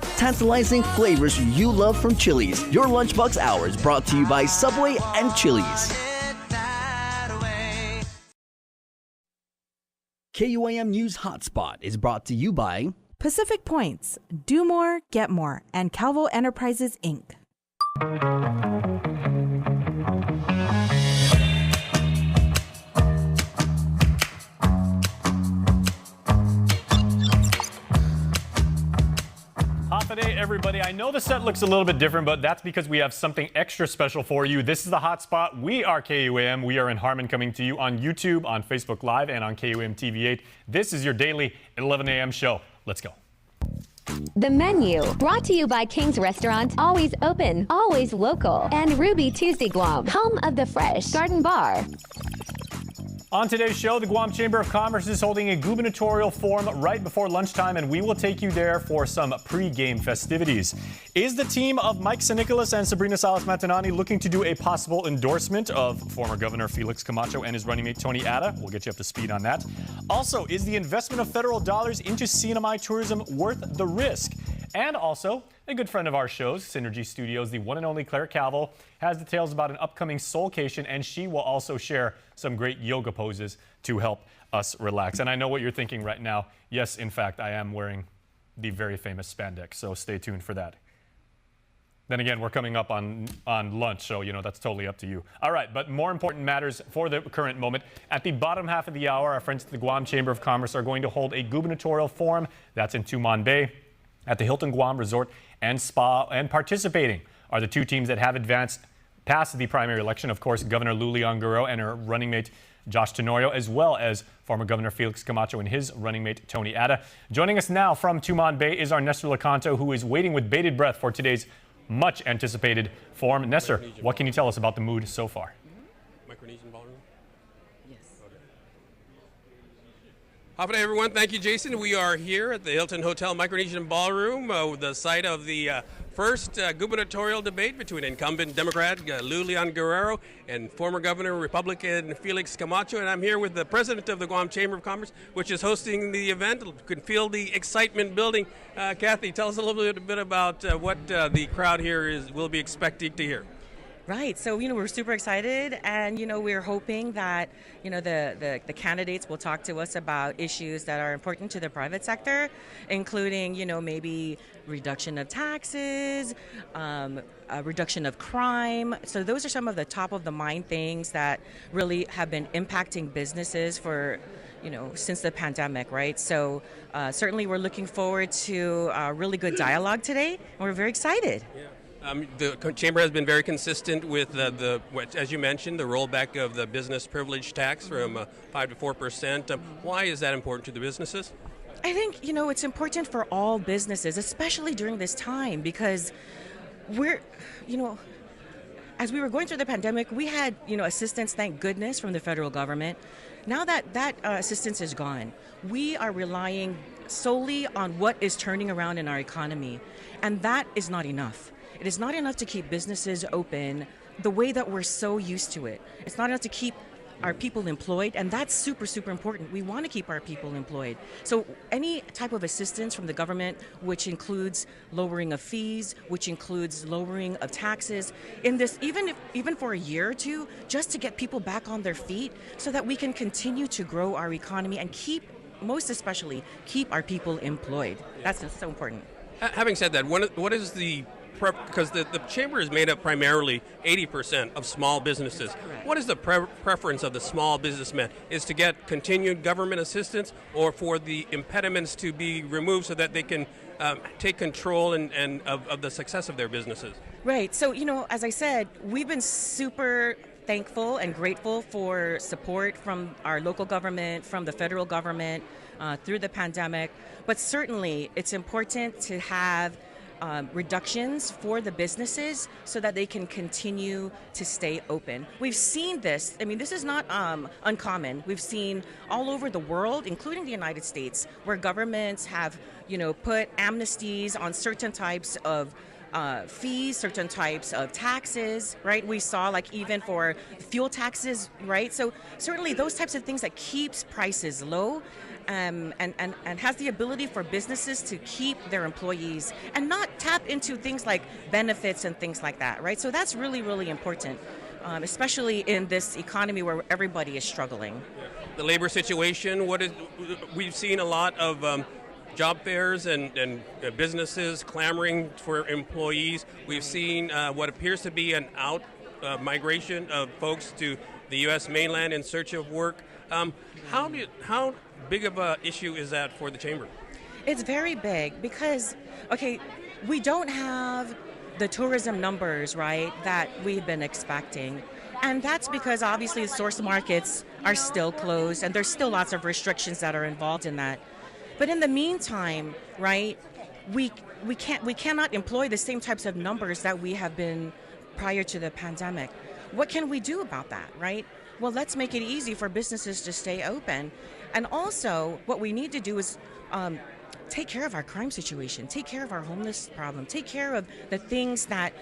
Tantalizing flavors you love from Chili's. Your Lunchbox Hours brought to you by Subway and Chili's. KUAM News Hotspot is brought to you by Pacific Points, Do More, Get More, and Calvo Enterprises, Inc. Today, everybody. I know the set looks a little bit different, but that's because we have something extra special for you. This is the Hotspot. We are KUAM. We are in Harmon, coming to you on YouTube, on Facebook Live, and on KUAM TV8. This is your daily 11 a.m. show. Let's go. The menu, brought to you by King's Restaurant, always open, always local, and Ruby Tuesday Guam, home of the Fresh Garden Bar. On today's show, the Guam Chamber of Commerce is holding a gubernatorial forum right before lunchtime, and we will take you there for some pre-game festivities. Is the team of Mike San-Nicolas and Sabrina Salas-Matanani looking to do a possible endorsement of former Governor Felix Camacho and his running mate Tony Ada? We'll get you up to speed on that. Also, is the investment of federal dollars into CNMI tourism worth the risk? And also, a good friend of our shows, Synergy Studios, the one and only Claire Calvo, has details about an upcoming soulcation, and she will also share some great yoga poses to help us relax. And I know what you're thinking right now. Yes, in fact, I am wearing the very famous spandex, so stay tuned for that. Then again, we're coming up on lunch, so, that's totally up to you. All right, but more important matters for the current moment. At the bottom half of the hour, our friends at the Guam Chamber of Commerce are going to hold a gubernatorial forum. That's in Tumon Bay at the Hilton Guam Resort and Spa, and participating are the two teams that have advanced past the primary election. Of course, Governor Lulian Guerrero and her running mate Josh Tenorio, as well as former Governor Felix Camacho and his running mate Tony Ada. Joining us now from Tumon Bay is our Nestor Lecanto, who is waiting with bated breath for today's much anticipated forum. Nestor, what can you tell us about the mood so far? Micronesian ballroom? Yes. Okay. Hi, everyone. Thank you, Jason. We are here at the Hilton Hotel Micronesian Ballroom, the site of the first gubernatorial debate between incumbent Democrat Lulian Guerrero and former Governor Republican Felix Camacho. And I'm here with the president of the Guam Chamber of Commerce, which is hosting the event. You can feel the excitement building. Kathy, tell us a little bit about what the crowd here will be expecting to hear. Right. So, we're super excited, and, we're hoping that, the candidates will talk to us about issues that are important to the private sector, including, maybe reduction of taxes, a reduction of crime. So those are some of the top of the mind things that really have been impacting businesses for, since the pandemic, right? So certainly we're looking forward to a really good dialogue today, and we're very excited. Yeah. The Chamber has been very consistent with as you mentioned, the rollback of the business privilege tax from 5 to 4%. Why is that important to the businesses? I think, it's important for all businesses, especially during this time, because we're, as we were going through the pandemic, we had, assistance, thank goodness, from the federal government. Now that assistance is gone, we are relying solely on what is turning around in our economy, and that is not enough. It is not enough to keep businesses open the way that we're so used to it. It's not enough to keep our people employed, and that's super, super important. We want to keep our people employed. So any type of assistance from the government, which includes lowering of fees, which includes lowering of taxes, in this, even for a year or two, just to get people back on their feet so that we can continue to grow our economy and most especially, keep our people employed. That's so important. Having said that, what is the because the chamber is made up primarily 80% of small businesses. Correct. What is the preference of the small businessmen? Is to get continued government assistance, or for the impediments to be removed so that they can take control of the success of their businesses? Right. So, as I said, we've been super thankful and grateful for support from our local government, from the federal government through the pandemic. But certainly it's important to have reductions for the businesses so that they can continue to stay open. We've seen this. I mean, this is not uncommon. We've seen all over the world, including the United States, where governments have, put amnesties on certain types of fees, certain types of taxes, right? We saw even for fuel taxes, right? So certainly those types of things that keeps prices low and has the ability for businesses to keep their employees and not tap into things like benefits and things like that, right? So that's really, really important, especially in this economy where everybody is struggling. The labor situation, we've seen a lot of job fairs and businesses clamoring for employees. We've seen what appears to be an migration of folks to the U.S. mainland in search of work. How big of an issue is that for the Chamber? It's very big because, okay, we don't have the tourism numbers, right, that we've been expecting. And that's because obviously the source markets are still closed and there's still lots of restrictions that are involved in that. But in the meantime, right, we cannot employ the same types of numbers that we have been prior to the pandemic. What can we do about that, right? Well, let's make it easy for businesses to stay open. And also, what we need to do is take care of our crime situation, take care of our homeless problem, take care of the things that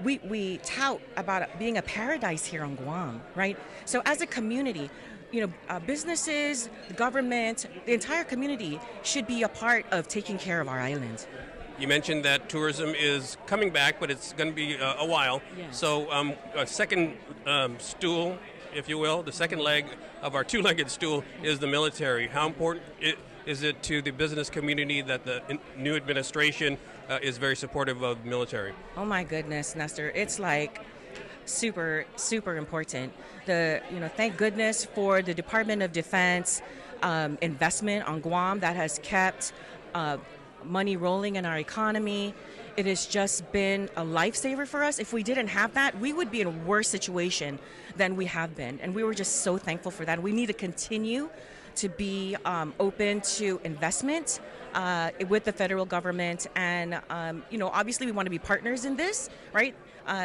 we tout about being a paradise here on Guam, right? So as a community, businesses, the government, the entire community should be a part of taking care of our island. You mentioned that tourism is coming back, but it's going to be a while. Yes. So a second stool, if you will, the second leg of our two-legged stool is the military. How important is it to the business community that the new administration is very supportive of the military? Oh my goodness, Nestor, it's like super, super important. Thank goodness for the Department of Defense investment on Guam that has kept money rolling in our economy. It has just been a lifesaver for us. If we didn't have that, we would be in a worse situation than we have been. And we were just so thankful for that. We need to continue to be open to investment with the federal government. And, obviously we want to be partners in this, right?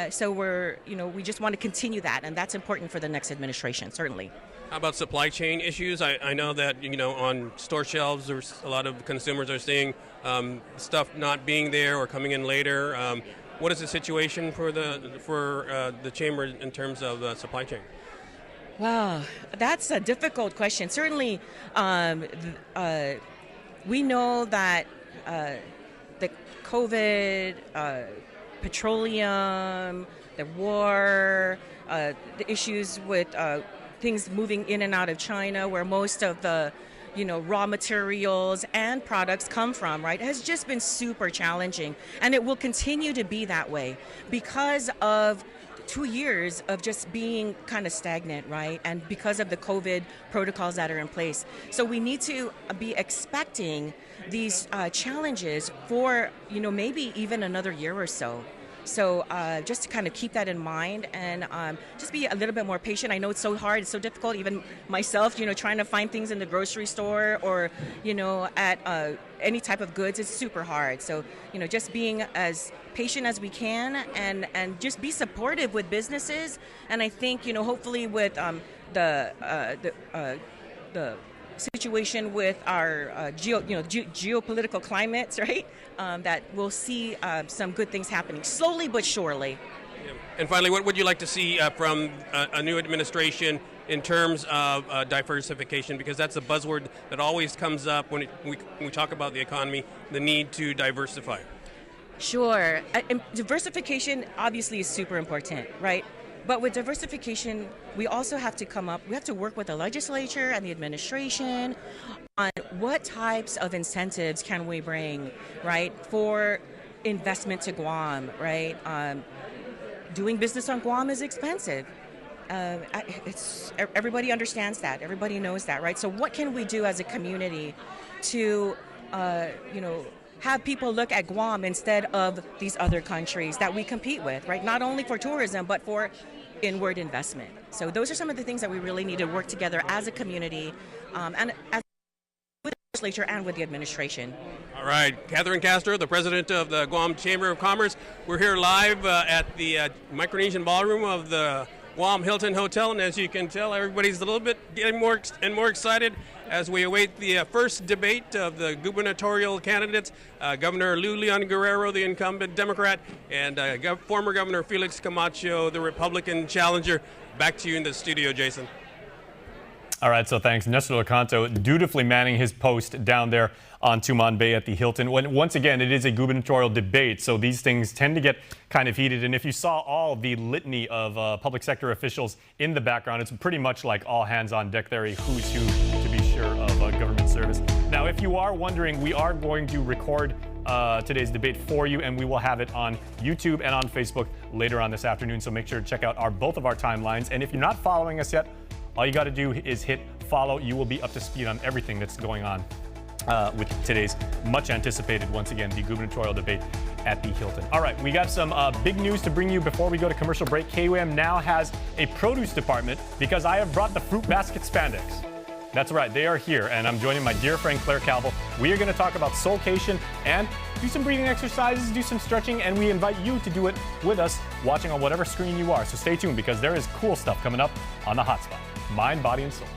So we just want to continue that. And that's important for the next administration, certainly. How about supply chain issues? I know that, on store shelves, there's a lot of consumers are seeing stuff not being there or coming in later. What is the situation for the Chamber in terms of supply chain? Wow, that's a difficult question. Certainly, we know that the COVID, petroleum, the war, the issues with things moving in and out of China, where most of the raw materials and products come from, right, has just been super challenging. And it will continue to be that way because of 2 years of just being kind of stagnant, right? And because of the COVID protocols that are in place. So we need to be expecting these challenges for, maybe even another year or so. So just to kind of keep that in mind and just be a little bit more patient. I know it's so hard, it's so difficult, even myself, trying to find things in the grocery store or, at any type of goods, it's super hard. So, just being as patient as we can and just be supportive with businesses. And I think, hopefully with the situation with our geopolitical climates, right? That we'll see some good things happening slowly but surely. Yeah. And finally, what would you like to see from a new administration in terms of diversification? Because that's a buzzword that always comes up when we talk about the economy, the need to diversify. Sure. And diversification obviously is super important, right? But with diversification, we also have to work with the legislature and the administration on what types of incentives can we bring, right, for investment to Guam, right? Doing business on Guam is expensive. Everybody understands that. Everybody knows that, right? So what can we do as a community to, have people look at Guam instead of these other countries that we compete with, right? Not only for tourism, but for inward investment. So those are some of the things that we really need to work together as a community and as with the legislature and with the administration. All right, Catherine Castro, the president of the Guam Chamber of Commerce. We're here live at the Micronesian Ballroom of the Guam Hilton Hotel, and as you can tell, everybody's a little bit getting more and more excited as we await the first debate of the gubernatorial candidates, Governor Lou Leon Guerrero, the incumbent Democrat, and former Governor Felix Camacho, the Republican challenger. Back to you in the studio, Jason. All right, so thanks. Nestor Lecanto dutifully manning his post down there on Tumon Bay at the Hilton. Once again, it is a gubernatorial debate, so these things tend to get kind of heated. And if you saw all the litany of public sector officials in the background, it's pretty much like all hands on deck there, a who's who, to be sure, of government service. Now, if you are wondering, we are going to record today's debate for you, and we will have it on YouTube and on Facebook later on this afternoon, so make sure to check out both of our timelines. And if you're not following us yet, all you got to do is hit follow. You will be up to speed on everything that's going on with today's much anticipated, once again, the gubernatorial debate at the Hilton. All right, we got some big news to bring you before we go to commercial break. KUAM now has a produce department because I have brought the fruit basket spandex. That's right, they are here, and I'm joining my dear friend Claire Calvo. We are going to talk about soulcation and do some breathing exercises, do some stretching, and we invite you to do it with us watching on whatever screen you are. So stay tuned because there is cool stuff coming up on the HotSpot. Mind, body, and soul.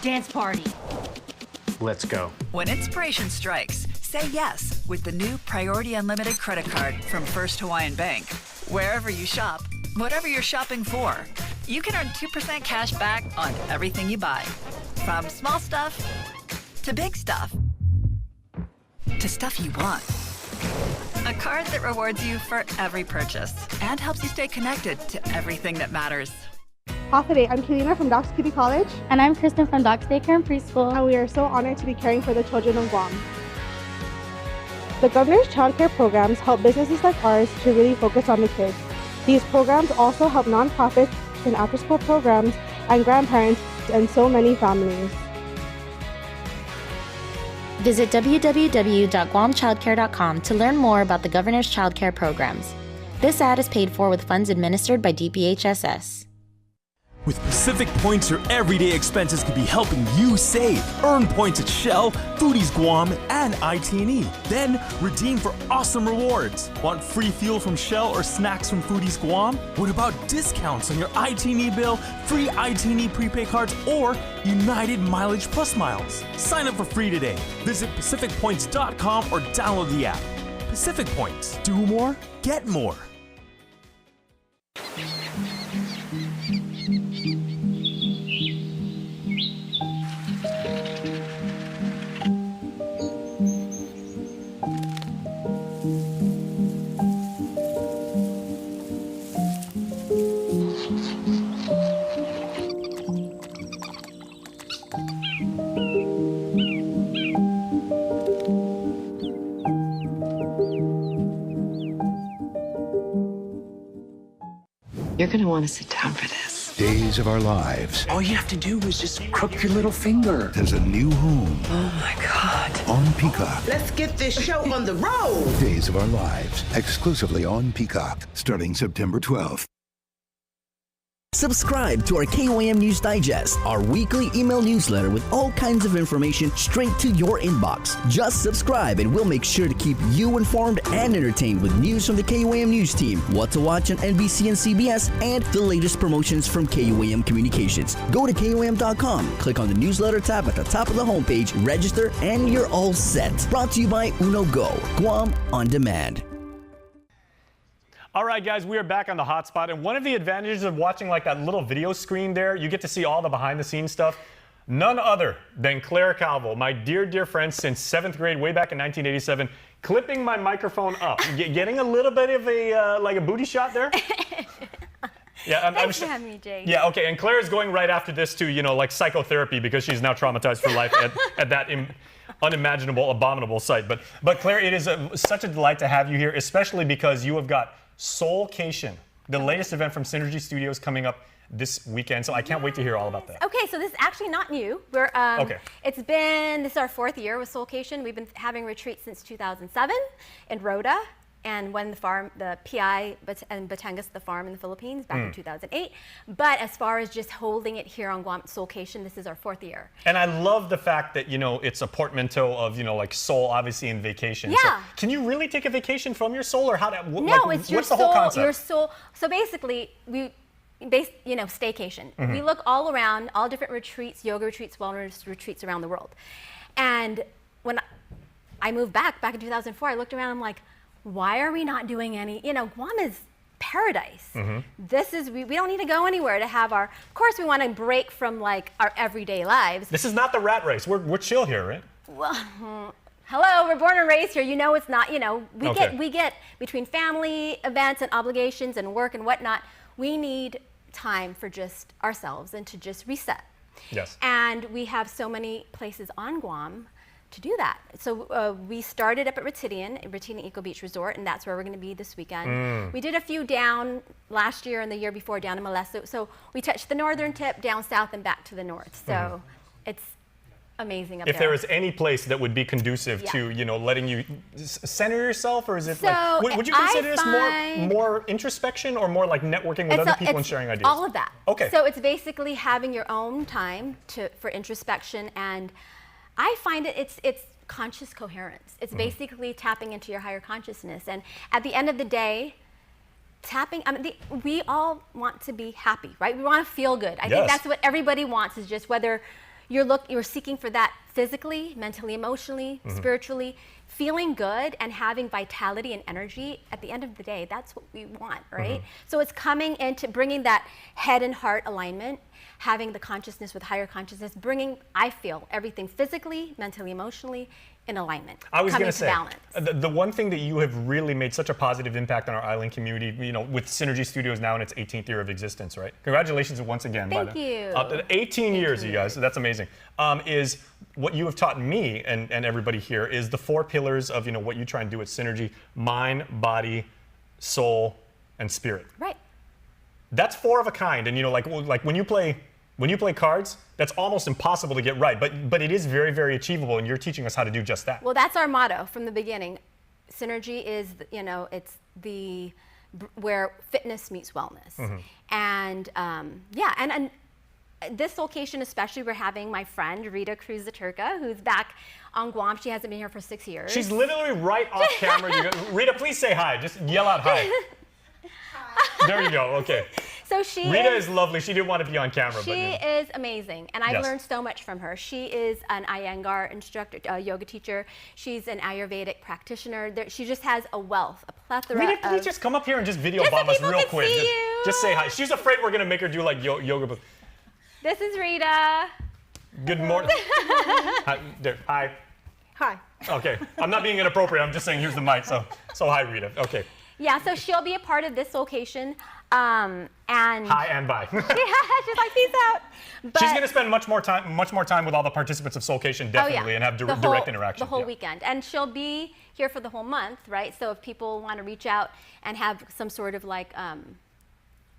Dance party. Let's go. When inspiration strikes, say yes with the new Priority Unlimited credit card from First Hawaiian Bank. Wherever you shop, whatever you're shopping for, you can earn 2% cash back on everything you buy. From small stuff to big stuff to stuff you want. A card that rewards you for every purchase and helps you stay connected to everything that matters. Today, I'm Kelina from Doc's Kitty College. And I'm Kristen from Doc's Daycare and Preschool. And we are so honored to be caring for the children of Guam. The Governor's Child Care programs help businesses like ours to really focus on the kids. These programs also help nonprofits and after-school programs and grandparents and so many families. Visit www.guamchildcare.com to learn more about the Governor's Child Care programs. This ad is paid for with funds administered by DPHSS. With Pacific Points, your everyday expenses could be helping you save. Earn points at Shell, Foodies Guam, and IT&E. Then redeem for awesome rewards. Want free fuel from Shell or snacks from Foodies Guam? What about discounts on your IT&E bill, free IT&E prepaid cards, or United Mileage Plus miles? Sign up for free today. Visit PacificPoints.com or download the app. Pacific Points. Do more, get more. You're going to want to sit down for this. Days of Our Lives. All you have to do is just crook your little finger. Has a new home. Oh my God. On Peacock. Let's get this show on the road. Days of Our Lives. Exclusively on Peacock. Starting September 12th. Subscribe to our KUAM News Digest, our weekly email newsletter with all kinds of information straight to your inbox. Just subscribe and we'll make sure to keep you informed and entertained with news from the KUAM News team, what to watch on NBC and CBS, and the latest promotions from KUAM Communications. Go to KUAM.com, click on the newsletter tab at the top of the homepage, register, and you're all set. Brought to you by Uno Go, Guam on Demand. All right, guys, we are back on the hotspot, and one of the advantages of watching like that little video screen there, you get to see all the behind-the-scenes stuff. None other than Claire Calvo, my dear, dear friend since 7th grade, way back in 1987, clipping my microphone up, getting a little bit of a like a booty shot there. Yeah, Thanks for having me, Jay. Yeah, okay, and Claire is going right after this to, you know, like psychotherapy because she's now traumatized for life at that unimaginable, abominable sight. But Claire, it is such a delight to have you here, especially because you have got Soulcation, the latest event from Synergy Studios coming up this weekend. So I can't wait to hear all about that. Okay, so this is actually not new. We're this is our 4th year with Soulcation. We've been having retreats since 2007 in Rhoda, and when the PI and Batangas, the farm in the Philippines, back in 2008. But as far as just holding it here on Guam Soulcation, this is our 4th year. And I love the fact that, it's a portmanteau of, like soul, obviously, and vacation. Yeah. So can you really take a vacation from your soul, or how? It's your what's the whole concept? Your soul. So basically, staycation. We look all around, all different retreats, yoga retreats, wellness retreats around the world. And when I moved back in 2004, I looked around, I'm like, why are we not doing any, Guam is paradise. This is, we don't need to go anywhere to have of course we want to break from like our everyday lives. This is not the rat race. We're chill here, right? Well, hello, we're born and raised here. It's not, we get between family events and obligations and work and whatnot, we need time for just ourselves and to just reset. Yes. And we have so many places on Guam to do that. So we started up at Ritidian Eco Beach Resort, and that's where we're going to be this weekend. We did a few down last year and the year before down in Molesto. So we touched the northern tip, down south, and back to the north. So it's amazing up there. If there is any place that would be conducive to, letting you center yourself, or is it would you consider this more introspection or more like networking with other people and sharing ideas? All of that. Okay. So it's basically having your own time for introspection, and I find it's conscious coherence. It's basically tapping into your higher consciousness. And at the end of the day, we all want to be happy, right? We want to feel good. I think that's what everybody wants, is just whether you're seeking for that physically, mentally, emotionally, spiritually, feeling good and having vitality and energy. At the end of the day, that's what we want, right? So it's coming into bringing that head and heart alignment, having the consciousness with higher consciousness, bringing, I feel, everything physically, mentally, emotionally in alignment. I was going to say, balance. The one thing that you have really made such a positive impact on our island community, with Synergy Studios now in its 18th year of existence, right? Congratulations once again. Thank you. 18 years, you guys. That's amazing. Is what you have taught me and everybody here is the 4 pillars of what you try and do at Synergy: mind, body, soul, and spirit. Right. That's 4 of a kind, and like when you play cards, that's almost impossible to get right, but it is very, very achievable, and you're teaching us how to do just that. Well, that's our motto from the beginning. Synergy is, it's where fitness meets wellness. And and this location especially, we're having my friend Rita Cruz the Turca, who's back on Guam. She hasn't been here for 6 years. She's literally right off camera. Rita, please say hi. Just yell out hi. There you go. Okay. So Rita is lovely. She didn't want to be on camera. She is amazing, and I've learned so much from her. She is an Iyengar instructor, yoga teacher. She's an Ayurvedic practitioner. She just has a wealth, a plethora. Rita, please just come up here and just video bomb us real quick. Just say hi. She's afraid we're gonna make her do like yoga. This is Rita. Good morning. Hi. There. Hi. Hi. Okay. I'm not being inappropriate. I'm just saying here's the mic. So hi, Rita. Okay. Yeah. So she'll be a part of this location. And hi and bye. She's like, peace out. But she's going to spend much more time with all the participants of Soulcation, definitely, and have direct interaction. The whole weekend. And she'll be here for the whole month, right? So if people want to reach out and have some sort of like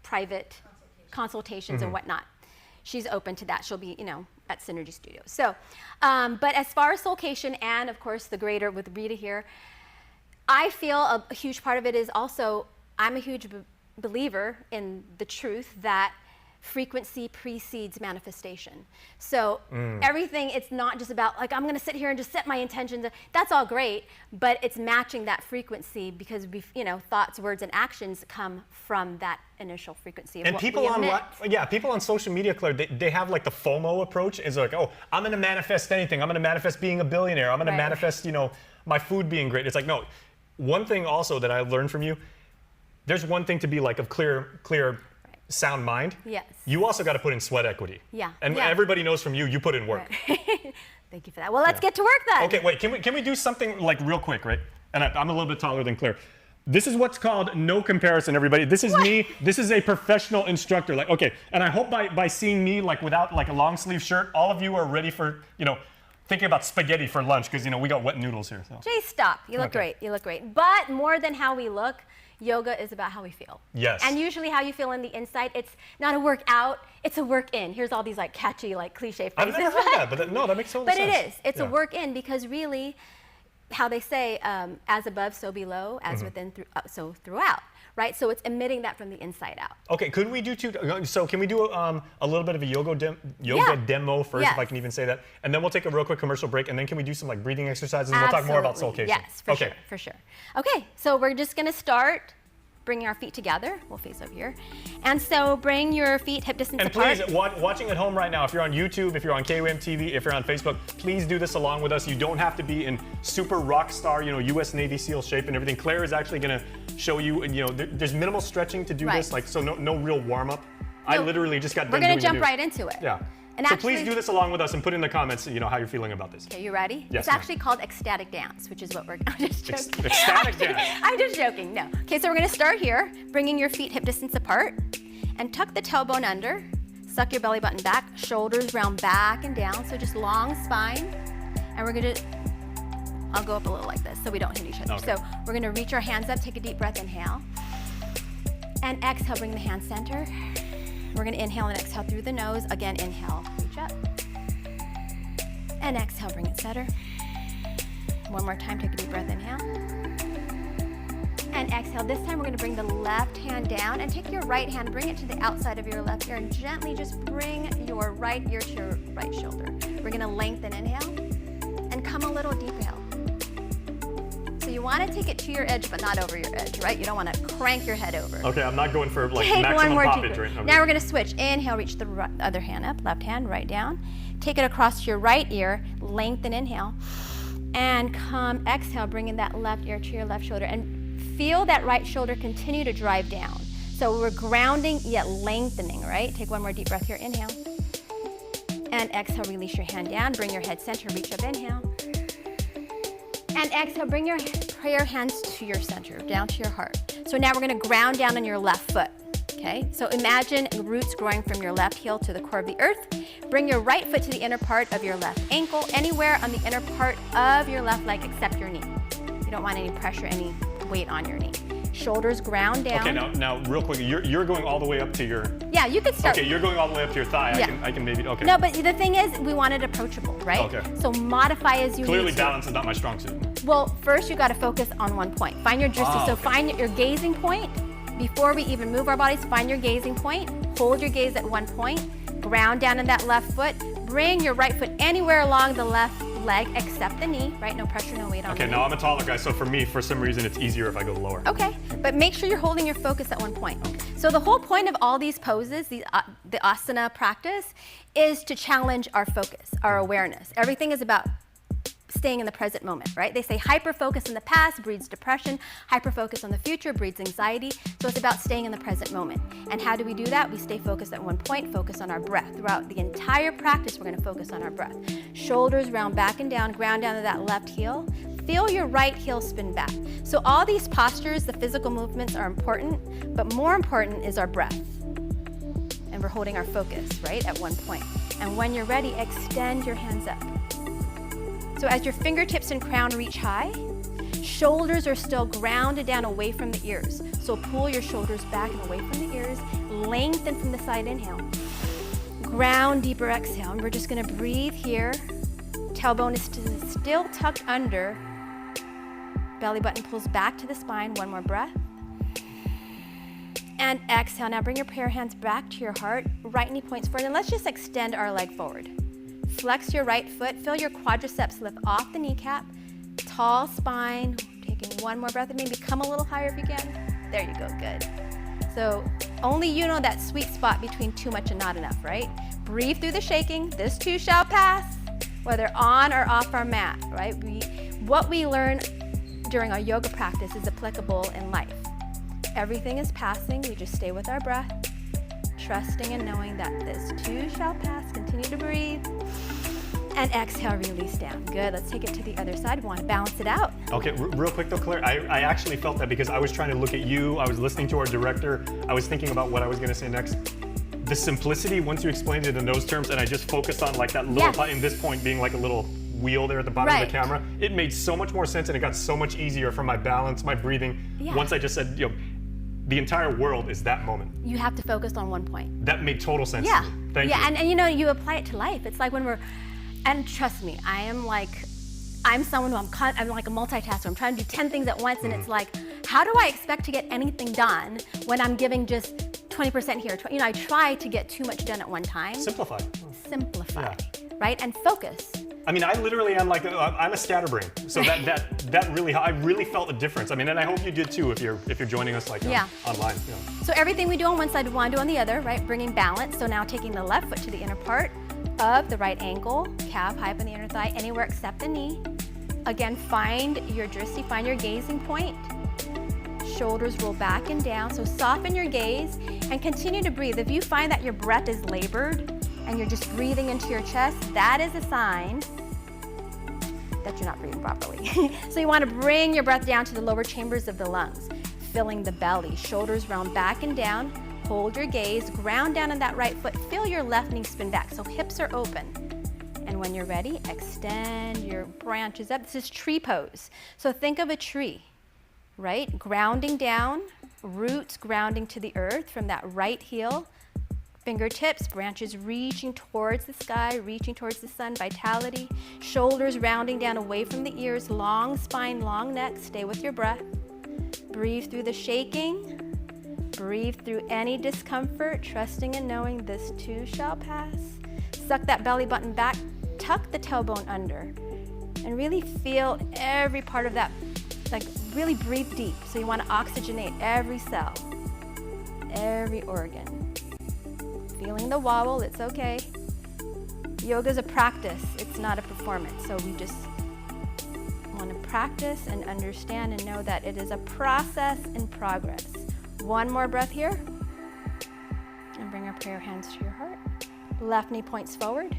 private consultations and whatnot, she's open to that. She'll be, at Synergy Studios. So, but as far as Soulcation and, of course, the greater with Rita here, I feel a huge part of it is also, I'm a huge believer in the truth that frequency precedes manifestation. So everything, it's not just about like, I'm going to sit here and just set my intentions. That's all great, but it's matching that frequency because thoughts, words, and actions come from that initial frequency of and what people people on social media, Claire, they have like the FOMO approach. Is like, oh, I'm going to manifest anything. I'm going to manifest being a billionaire. I'm going to manifest, my food being great. It's like, no. One thing also that I learned from you, there's one thing to be like of clear, sound mind. Yes. You also got to put in sweat equity. Yeah. And everybody knows from you put in work. Right. Thank you for that. Well, let's get to work then. Okay, wait. Can we do something like real quick, right? And I'm a little bit taller than Claire. This is what's called no comparison, everybody. This is me. This is a professional instructor. Like, okay. And I hope by seeing me like without like a long sleeve shirt, all of you are ready for thinking about spaghetti for lunch because we got wet noodles here. So. Jay, stop. You look great. You look great. But more than how we look, yoga is about how we feel. Yes. And usually how you feel in the inside, it's not a workout, it's a work in. Here's all these like catchy, like cliche phrases. I've never heard that, but that makes total sense. But it is. It's a work in because really, how they say, as above, so below, as within, so throughout, right? So it's emitting that from the inside out. Okay, could we do so can we do a little bit of a yoga demo first, if I can even say that? And then we'll take a real quick commercial break, and then can we do some like breathing exercises, and we'll talk more about soulcation. Yes, for sure. Okay, so we're just gonna start bringing our feet together. We'll face over here. And so bring your feet hip distance apart. And please, watching at home right now, if you're on YouTube, if you're on KUAM TV, if you're on Facebook, please do this along with us. You don't have to be in super rock star, US Navy SEAL shape and everything. Claire is actually gonna show you, there's minimal stretching to do this, like, so no real warm up. I literally just got done doing We're gonna jump right into it. Yeah. And so actually, please do this along with us and put in the comments, how you're feeling about this. Okay, you ready? Yes, it's actually called ecstatic dance, which is what we're, I'm just joking. Ecstatic dance. I'm just joking, no. Okay, so we're gonna start here, bringing your feet hip distance apart, and tuck the tailbone under, suck your belly button back, shoulders round back and down, so just long spine. And we're gonna, I'll go up a little like this so we don't hit each other. Okay. So we're gonna reach our hands up, take a deep breath, inhale. And exhale, bring the hands center. We're gonna inhale and exhale through the nose. Again, inhale, reach up. And exhale, bring it center. One more time, take a deep breath, inhale. And exhale. This time we're gonna bring the left hand down and take your right hand, bring it to the outside of your left ear and gently just bring your right ear to your right shoulder. We're gonna lengthen, inhale, and come a little deep inhale. So you wanna take it to your edge, but not over your edge, right? You don't wanna crank your head over. Okay, I'm not going for like Take maximum one more poppage, deep right? Now we're gonna switch. Inhale, reach the other hand up, left hand, right down. Take it across your right ear, lengthen, inhale. And come, exhale, bringing that left ear to your left shoulder. And feel that right shoulder continue to drive down. So we're grounding yet lengthening, right? Take one more deep breath here, inhale. And exhale, release your hand down, bring your head center, reach up, inhale. And exhale, bring your prayer hands to your center, down to your heart. So now we're gonna ground down on your left foot, okay? So imagine roots growing from your left heel to the core of the earth. Bring your right foot to the inner part of your left ankle, anywhere on the inner part of your left leg except your knee. You don't want any pressure, any weight on your knee. Shoulders ground down. Okay, now real quick, you're going all the way up to your... Yeah, you could start. Okay, you're going all the way up to your thigh. Yeah. I can maybe, okay. No, but the thing is, we want it approachable, right? Okay. So modify as you Clearly need to. balance is not my strong suit. Well, first you gotta focus on one point. Find your drishti, so find your gazing point. Before we even move our bodies, find your gazing point. Hold your gaze at one point. Ground down in that left foot. Bring your right foot anywhere along the left leg except the knee, right? No pressure, no weight on the knee. Okay, now I'm a taller guy, so for me, for some reason, it's easier if I go lower. Okay, but make sure you're holding your focus at one point. So the whole point of all these poses, the asana practice, is to challenge our focus, our awareness. Everything is about staying in the present moment, right? They say hyper-focus in the past breeds depression, hyper-focus on the future breeds anxiety, so it's about staying in the present moment. And how do we do that? We stay focused at one point, focus on our breath. Throughout the entire practice, we're gonna focus on our breath. Shoulders round back and down, ground down to that left heel. Feel your right heel spin back. So all these postures, the physical movements are important, but more important is our breath. And we're holding our focus, right, at one point. And when you're ready, extend your hands up. So as your fingertips and crown reach high, shoulders are still grounded down away from the ears. So pull your shoulders back and away from the ears, lengthen from the side, inhale. Ground deeper, exhale. And we're just gonna breathe here. Tailbone is still tucked under. Belly button pulls back to the spine, one more breath. And exhale, now bring your prayer hands back to your heart, right knee points forward, and let's just extend our leg forward. Flex your right foot, feel your quadriceps lift off the kneecap, tall spine, taking one more breath and maybe come a little higher if you can. There you go, good. So only you know that sweet spot between too much and not enough, right? Breathe through the shaking, this too shall pass, whether on or off our mat, right? What we learn during our yoga practice is applicable in life. Everything is passing, we just stay with our breath, trusting and knowing that this too shall pass. Continue to breathe. And exhale, release down. Good, let's take it to the other side. We want to balance it out. Okay, real quick though, Claire, I actually felt that because I was trying to look at you, I was listening to our director, I was thinking about what I was gonna say next. The simplicity, once you explained it in those terms, and I just focused on like that little button, this point being like a little wheel there at the bottom of the camera, it made so much more sense and it got so much easier for my balance, my breathing. Once I just said, the entire world is that moment. You have to focus on one point. That made total sense to me. Thank you. And you know, you apply it to life. It's like when we're, and trust me, I am like I'm someone who I'm like a multitasker. I'm trying to do 10 things at once, and it's like, how do I expect to get anything done when I'm giving just 20% here? I try to get too much done at one time. Simplify. Simplify, right? And focus. I mean, I literally am like, I'm a scatterbrain. So that really, I really felt a difference. I mean, and I hope you did too if you're joining us like online. Yeah. So everything we do on one side, we want to do on the other, right? Bringing balance. So now taking the left foot to the inner part of the right ankle, calf high up in the inner thigh, anywhere except the knee. Again, find your drishti, find your gazing point. Shoulders roll back and down. So soften your gaze and continue to breathe. If you find that your breath is labored and you're just breathing into your chest, that is a sign that you're not breathing properly. So you want to bring your breath down to the lower chambers of the lungs, filling the belly. Shoulders round back and down. Hold your gaze, ground down on that right foot. Feel your left knee spin back, so hips are open. And when you're ready, extend your branches up. This is tree pose. So think of a tree, right? Grounding down, roots grounding to the earth from that right heel. Fingertips, branches reaching towards the sky, reaching towards the sun, vitality. Shoulders rounding down away from the ears, long spine, long neck. Stay with your breath. Breathe through the shaking. Breathe through any discomfort, trusting and knowing this too shall pass. Suck that belly button back, tuck the tailbone under, and really feel every part of that, like really breathe deep. So you want to oxygenate every cell, every organ. Feeling the wobble, it's okay. Yoga is a practice, it's not a performance. So we just want to practice and understand and know that it is a process in progress. One more breath here. And bring up your hands to your heart. Left knee points forward.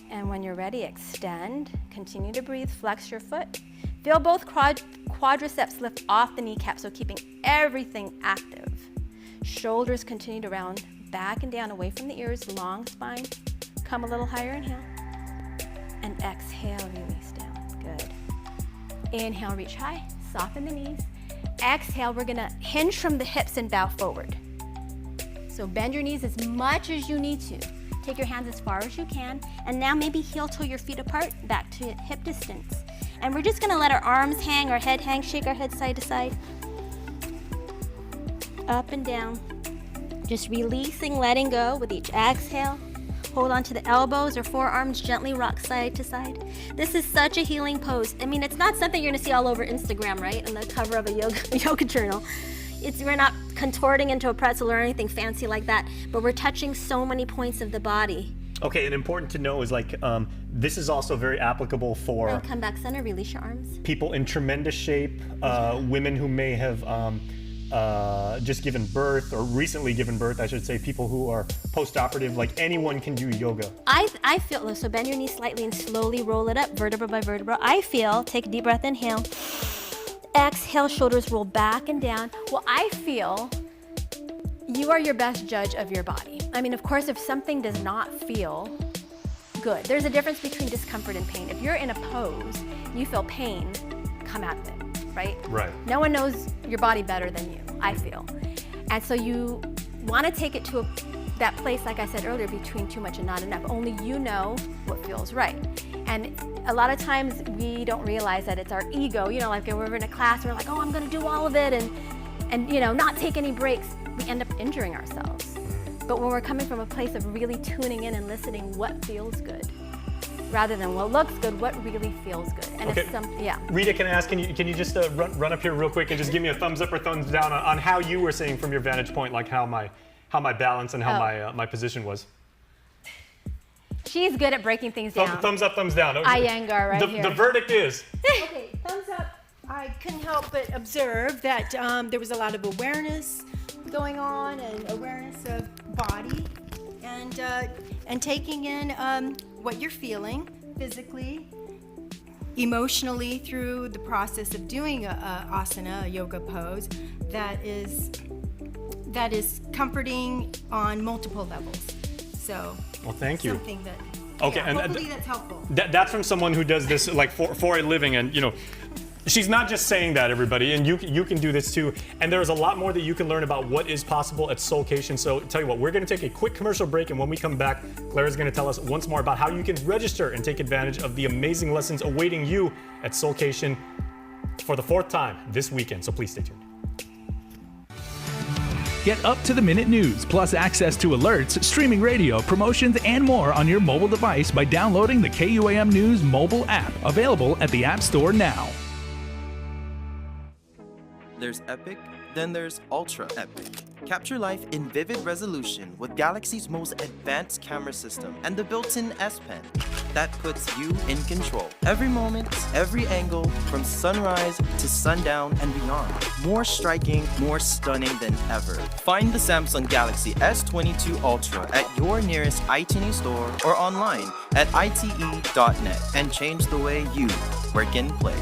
And when you're ready, extend. Continue to breathe. Flex your foot. Feel both quadriceps lift off the kneecap, so keeping everything active. Shoulders continue to round back and down away from the ears. Long spine. Come a little higher. Inhale. And exhale, release down. Good. Inhale, reach high. Soften the knees. Exhale, we're gonna hinge from the hips and bow forward. So bend your knees as much as you need to. Take your hands as far as you can. And now maybe heel toe your feet apart, back to hip distance. And we're just gonna let our arms hang, our head hang, shake our head side to side. Up and down. Just releasing, letting go with each exhale. Hold on to the elbows or forearms, gently rock side to side. This is such a healing pose. I mean, it's not something you're gonna see all over Instagram, right? On the cover of a yoga journal. We're not contorting into a pretzel or anything fancy like that, but we're touching so many points of the body. Okay, and important to know is like, this is also very applicable for and come back center, release your arms. People in tremendous shape, women who may have just given birth, or recently given birth, I should say, people who are post-operative, like anyone can do yoga. I feel, so bend your knees slightly and slowly roll it up, vertebra by vertebra. I feel, take a deep breath, inhale. Exhale, shoulders roll back and down. Well, I feel you are your best judge of your body. I mean, of course, if something does not feel good, there's a difference between discomfort and pain. If you're in a pose, you feel pain, come out of it, right? Right. No one knows your body better than you, I feel. And so you want to take it to that place, like I said earlier, between too much and not enough. Only you know what feels right. And a lot of times we don't realize that it's our ego, like when we're in a class, we're like, oh, I'm gonna do all of it and not take any breaks. We end up injuring ourselves. But when we're coming from a place of really tuning in and listening what feels good, rather than what looks good, what really feels good. And okay. Rita, can I ask, can you just run up here real quick and just give me a thumbs up or thumbs down on how you were saying from your vantage point, like how my balance and how my position was? She's good at breaking things down. Thumbs up, thumbs down. Iyengar right here. The verdict is. Okay, thumbs up. I couldn't help but observe that there was a lot of awareness going on, and awareness of body, and taking in what you're feeling physically, emotionally through the process of doing a asana, a yoga pose that is comforting on multiple levels. So, well, thank you. Something that, okay, and hopefully that's helpful. That's from someone who does this like for a living, and She's not just saying that, everybody, and you can do this too. And there's a lot more that you can learn about what is possible at Soulcation. So tell you what, we're going to take a quick commercial break, and when we come back, Claire's going to tell us once more about how you can register and take advantage of the amazing lessons awaiting you at Soulcation for the 4th time this weekend. So please stay tuned. Get up-to-the-minute news, plus access to alerts, streaming radio, promotions, and more on your mobile device by downloading the KUAM News mobile app, available at the App Store now. There's epic, then there's ultra epic. Capture life in vivid resolution with Galaxy's most advanced camera system and the built-in S Pen that puts you in control. Every moment, every angle, from sunrise to sundown and beyond. More striking, more stunning than ever. Find the Samsung Galaxy S22 Ultra at your nearest iTunes store or online at ite.net and change the way you work and play.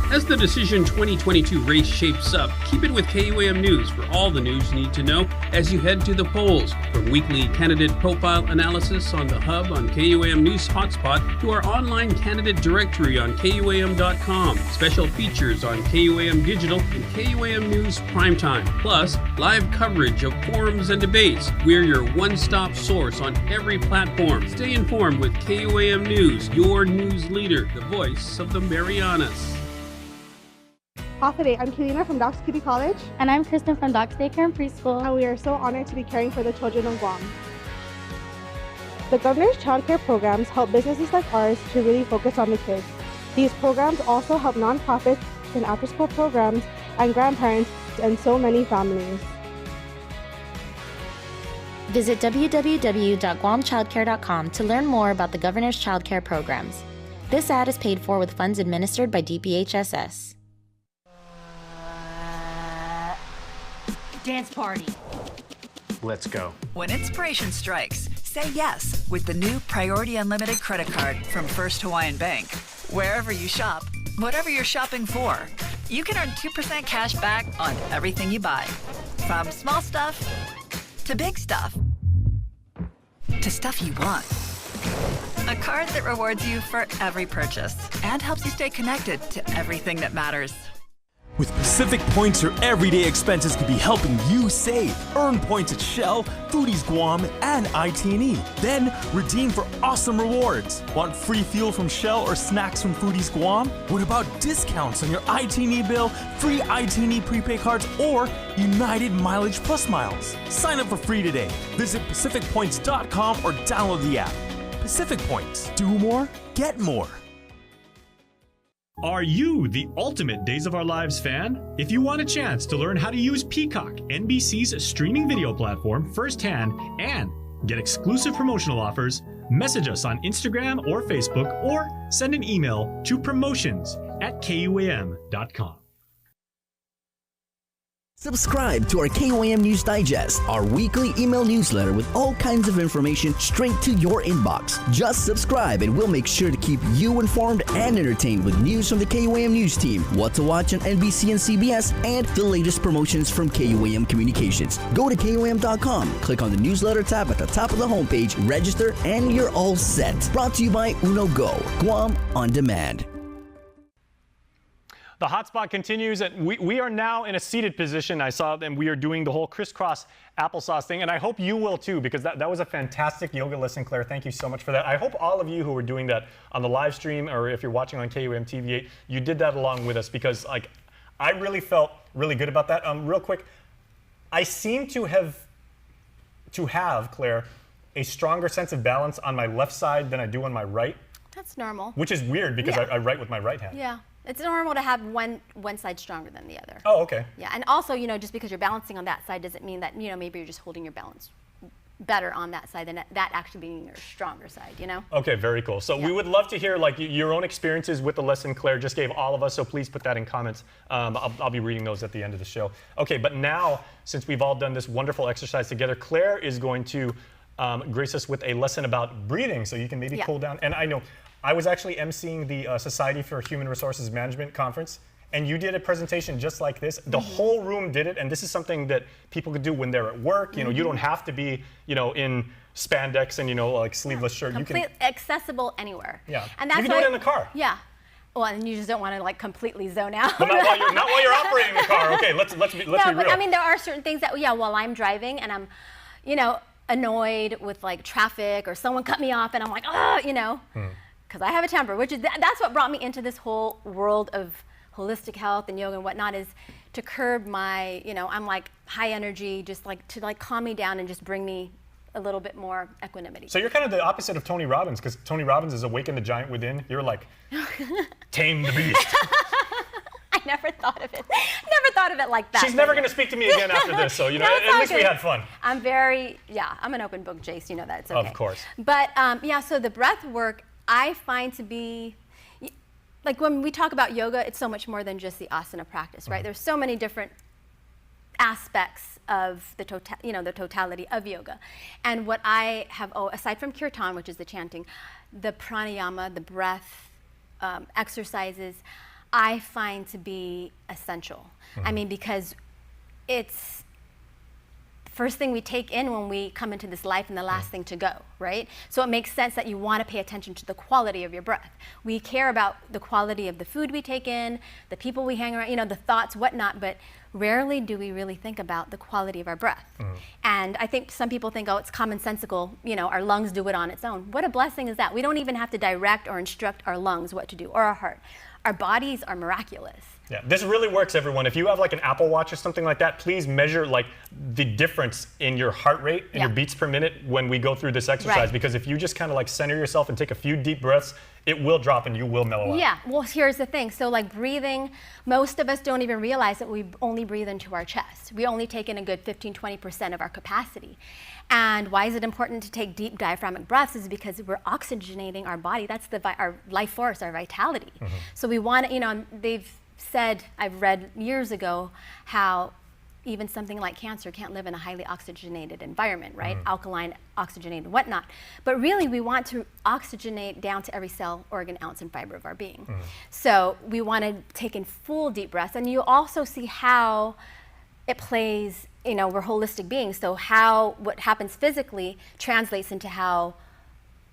As the Decision 2022 race shapes up, keep it with KUAM News for all the news you need to know as you head to the polls. From weekly candidate profile analysis on the Hub on KUAM News HotSpot to our online candidate directory on KUAM.com, special features on KUAM Digital and KUAM News Primetime, plus live coverage of forums and debates. We're your one-stop source on every platform. Stay informed with KUAM News, your news leader, the voice of the Marianas. Off today, I'm Kelina from Doc's Kitty College. And I'm Kristen from Doc's Daycare and Preschool. And we are so honored to be caring for the children of Guam. The governor's child care programs help businesses like ours to really focus on the kids. These programs also help nonprofits and after-school programs and grandparents and so many families. Visit www.guamchildcare.com to learn more about the governor's child care programs. This ad is paid for with funds administered by DPHSS. Dance party. Let's go. When inspiration strikes, say yes with the new Priority Unlimited credit card from First Hawaiian Bank. Wherever you shop, whatever you're shopping for, you can earn 2% cash back on everything you buy. From small stuff to big stuff to stuff you want. A card that rewards you for every purchase and helps you stay connected to everything that matters. With Pacific Points, your everyday expenses could be helping you save. Earn points at Shell, Foodies Guam, and IT&E. Then redeem for awesome rewards. Want free fuel from Shell or snacks from Foodies Guam? What about discounts on your IT&E bill, free IT&E prepaid cards, or United Mileage Plus Miles? Sign up for free today. Visit PacificPoints.com or download the app. Pacific Points. Do more, get more. Are you the ultimate Days of Our Lives fan? If you want a chance to learn how to use Peacock, NBC's streaming video platform, firsthand and get exclusive promotional offers, message us on Instagram or Facebook or send an email to promotions@kuam.com. Subscribe to our KUAM News Digest, our weekly email newsletter with all kinds of information straight to your inbox. Just subscribe and we'll make sure to keep you informed and entertained with news from the KUAM News team, what to watch on NBC and CBS, and the latest promotions from KUAM Communications. Go to KUAM.com, click on the newsletter tab at the top of the homepage, register, and you're all set. Brought to you by Uno Go, Guam on Demand. The hotspot continues, and we are now in a seated position. I saw them. We are doing the whole crisscross applesauce thing, and I hope you will too, because that was a fantastic yoga lesson, Claire. Thank you so much for that. I hope all of you who are doing that on the live stream, or if you're watching on KUAM TV8, you did that along with us, because I really felt really good about that. Real quick, I seem to have, Claire, a stronger sense of balance on my left side than I do on my right. That's normal. Which is weird, because yeah. I write with my right hand. Yeah. It's normal to have one side stronger than the other. Oh, okay. Yeah, and also, just because you're balancing on that side doesn't mean that, maybe you're just holding your balance better on that side than that actually being your stronger side, Okay, very cool. So we would love to hear your own experiences with the lesson Claire just gave all of us, so please put that in comments. I'll be reading those at the end of the show. Okay, but now, since we've all done this wonderful exercise together, Claire is going to grace us with a lesson about breathing, so you can maybe cool down. And I know, I was actually emceeing the Society for Human Resources Management conference, and you did a presentation just like this. The whole room did it, and this is something that people could do when they're at work. You don't have to be, in spandex and, sleeveless shirt. Completely accessible anywhere. Yeah. And that's you can do it in the car. Yeah. Well, and you just don't want to like completely zone out. But not while you're operating the car. Okay, let's be real. But I mean, there are certain things that, while I'm driving and I'm, annoyed with like traffic or someone cut me off and I'm like, because I have a temper, which is that's what brought me into this whole world of holistic health and yoga and whatnot, is to curb my, I'm like high energy, just like to like calm me down and just bring me a little bit more equanimity. So you're kind of the opposite of Tony Robbins, because Tony Robbins is awaken the giant within. You're like, tame the beast. I never thought of it. Never thought of it like that. She's never going to speak to me again after this, so at least we had fun. I'm an open book, Jace. You know that. It's okay. Of course. But so the breath work I find to be, like when we talk about yoga, it's so much more than just the asana practice, right? There's so many different aspects of the totality of yoga. And what I have, aside from kirtan, which is the chanting, the pranayama, the breath exercises, I find to be essential. I mean, because it's first thing we take in when we come into this life and the last thing to go, right? So it makes sense that you want to pay attention to the quality of your breath. We care about the quality of the food we take in, the people we hang around, the thoughts, whatnot, but rarely do we really think about the quality of our breath. And I think some people think, it's commonsensical, our lungs do it on its own. What a blessing is that? We don't even have to direct or instruct our lungs what to do, or our heart. Our bodies are miraculous. Yeah, this really works, everyone. If you have like an Apple Watch or something like that, please measure like the difference in your heart rate and your beats per minute when we go through this exercise. Because if you just kind of like center yourself and take a few deep breaths, it will drop and you will mellow out. Yeah, well, here's the thing. So like breathing, most of us don't even realize that we only breathe into our chest. We only take in a good 15-20% of our capacity. And why is it important to take deep diaphragmatic breaths is because we're oxygenating our body. That's our life force, our vitality. So we want to, they've said, I've read years ago, how even something like cancer can't live in a highly oxygenated environment, right? Alkaline, oxygenated, whatnot. But really, we want to oxygenate down to every cell, organ, ounce, and fiber of our being. So we want to take in full deep breaths. And you also see how it plays, we're holistic beings. So what happens physically translates into how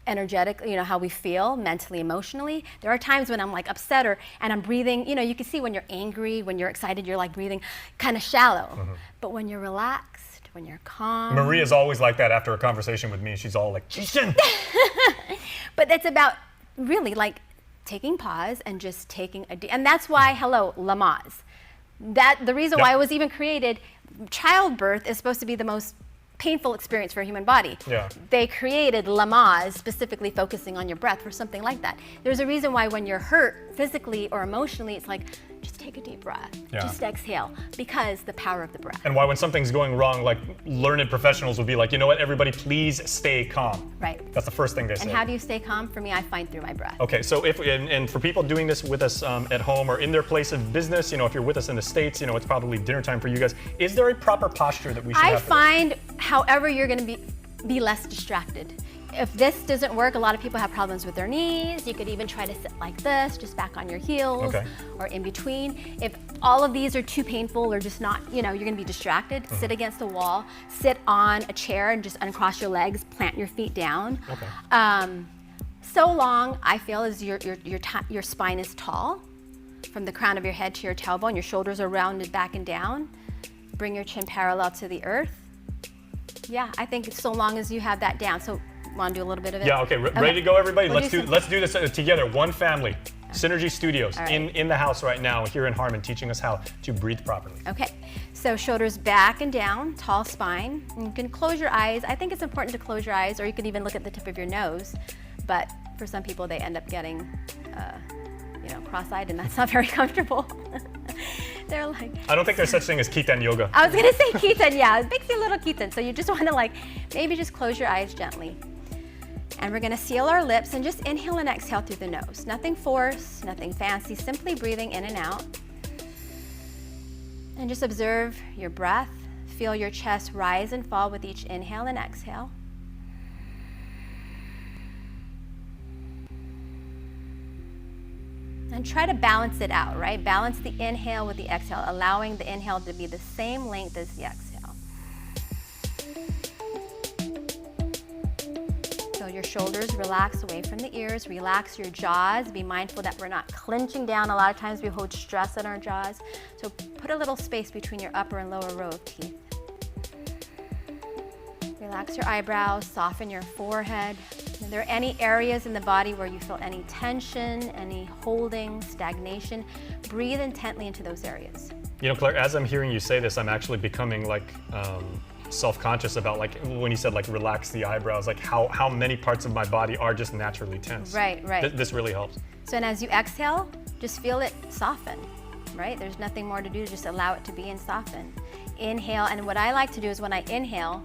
energetic, how we feel mentally, emotionally. There are times when I'm like upset and I'm breathing, you can see when you're angry, when you're excited, you're like breathing kind of shallow. But when you're relaxed, when you're calm. Maria's always like that after a conversation with me. She's all like, Jason. But it's about really like taking pause and just taking a deep, and that's why, Lamaze. The reason why it was even created, childbirth is supposed to be the most painful experience for a human body. They created Lamaze specifically focusing on your breath for something like that. There's a reason why when you're hurt physically or emotionally, it's like, just take a deep breath, just exhale, because the power of the breath. And why when something's going wrong, like learned professionals would be like, you know what, everybody please stay calm. Right. That's the first thing they say. And how do you stay calm? For me, I find through my breath. Okay, so and for people doing this with us at home or in their place of business, if you're with us in the States, it's probably dinner time for you guys. Is there a proper posture that we should have? I find however you're going to be less distracted. If this doesn't work, a lot of people have problems with their knees. You could even try to sit like this, just back on your heels or in between. If all of these are too painful or just not, you're going to be distracted, sit against the wall, sit on a chair and just uncross your legs, plant your feet down. So long, I feel, as your spine is tall, from the crown of your head to your tailbone, your shoulders are rounded back and down. Bring your chin parallel to the earth. Yeah, I think so long as you have that down. So want to do a little bit of it? Yeah, okay. Ready to go, everybody? Let's do this together. One family. Synergy Studios in the house right now here in Harmon, teaching us how to breathe properly. Okay, so shoulders back and down, tall spine. You can close your eyes. I think it's important to close your eyes, or you can even look at the tip of your nose. But for some people, they end up getting, cross-eyed, and that's not very comfortable. They're like, I don't think there's such thing as Kirtan yoga. I was gonna say Kirtan, yeah, it makes you a little Kirtan. So you just want to maybe just close your eyes gently. And we're gonna seal our lips and just inhale and exhale through the nose. Nothing forced, nothing fancy, simply breathing in and out. And just observe your breath. Feel your chest rise and fall with each inhale and exhale. And try to balance it out, right? Balance the inhale with the exhale, allowing the inhale to be the same length as the exhale. So your shoulders relax away from the ears. Relax your jaws. Be mindful that we're not clenching down. A lot of times we hold stress in our jaws. So put a little space between your upper and lower row of teeth. Relax your eyebrows, soften your forehead. Are there any areas in the body where you feel any tension, any holding, stagnation? Breathe intently into those areas. You know, Claire, as I'm hearing you say this, I'm actually becoming like self-conscious about, like, when you said like relax the eyebrows, like how many parts of my body are just naturally tense. Right, right. This really helps. So, and as you exhale, just feel it soften, right? There's nothing more to do, just allow it to be and soften. Inhale, and what I like to do is when I inhale,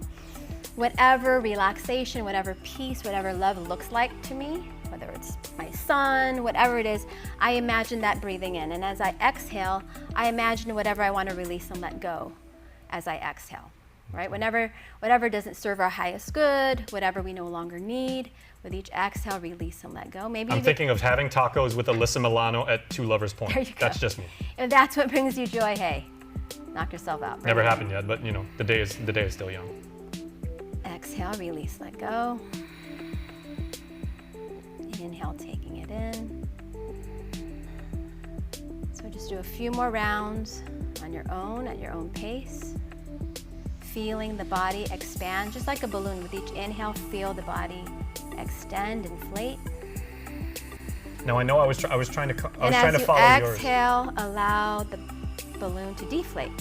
whatever relaxation, whatever peace, whatever love looks like to me, whether it's my son, whatever it is, I imagine that breathing in. And as I exhale, I imagine whatever I want to release and let go as I exhale, right? Whatever doesn't serve our highest good, whatever we no longer need, with each exhale, release and let go. Maybe I'm thinking of having tacos with Alyssa Milano at Two Lovers Point. There you go. That's just me. If that's what brings you joy, hey, knock yourself out. Never happened yet, but you know, the day is still young. Exhale, release, let go. Inhale, taking it in. So just do a few more rounds on your own, at your own pace. Feeling the body expand, just like a balloon. With each inhale, feel the body extend, inflate. Now I know I was trying to follow yours. And as you exhale, allow the balloon to deflate.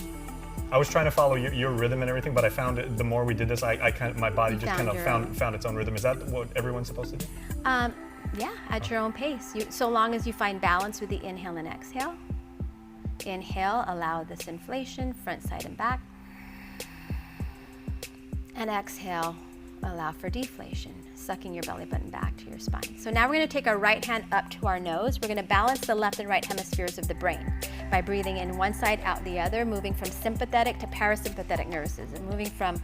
I was trying to follow your rhythm and everything, but I found it, the more we did this, my body just kind of found its own rhythm. Is that what everyone's supposed to do? Yeah, at your own pace. So long as you find balance with the inhale and exhale. Inhale, allow this inflation, front, side, and back. And exhale, allow for deflation, sucking your belly button back to your spine. So now we're going to take our right hand up to our nose. We're going to balance the left and right hemispheres of the brain by breathing in one side, out the other, moving from sympathetic to parasympathetic nervous system, moving from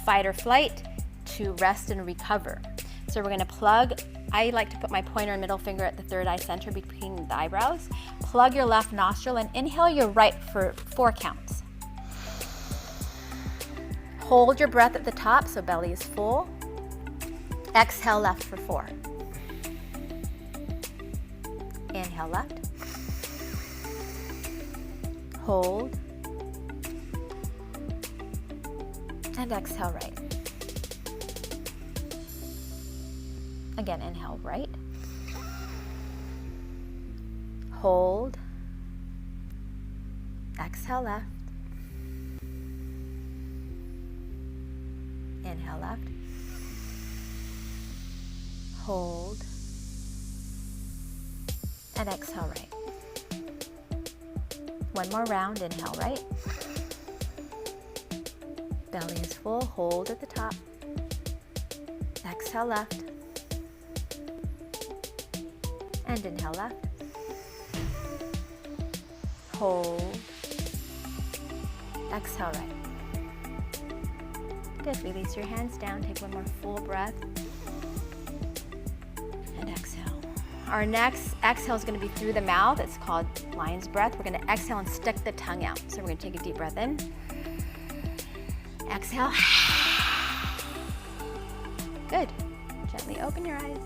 fight or flight to rest and recover. So we're going to plug. I like to put my pointer and middle finger at the third eye center between the eyebrows. Plug your left nostril and inhale your right for 4 counts. Hold your breath at the top so belly is full. Exhale left for 4. Inhale left. Hold. And exhale right. Again, inhale right. Hold. Exhale left. Inhale left. Hold. And exhale right. One more round, inhale right. Belly is full, hold at the top. Exhale left. And inhale left. Hold. Exhale right. Good, release your hands down, take one more full breath. And exhale. Our next exhale is going to be through the mouth. It's called lion's breath. We're going to exhale and stick the tongue out. So we're going to take a deep breath in. Exhale. Good. Gently open your eyes.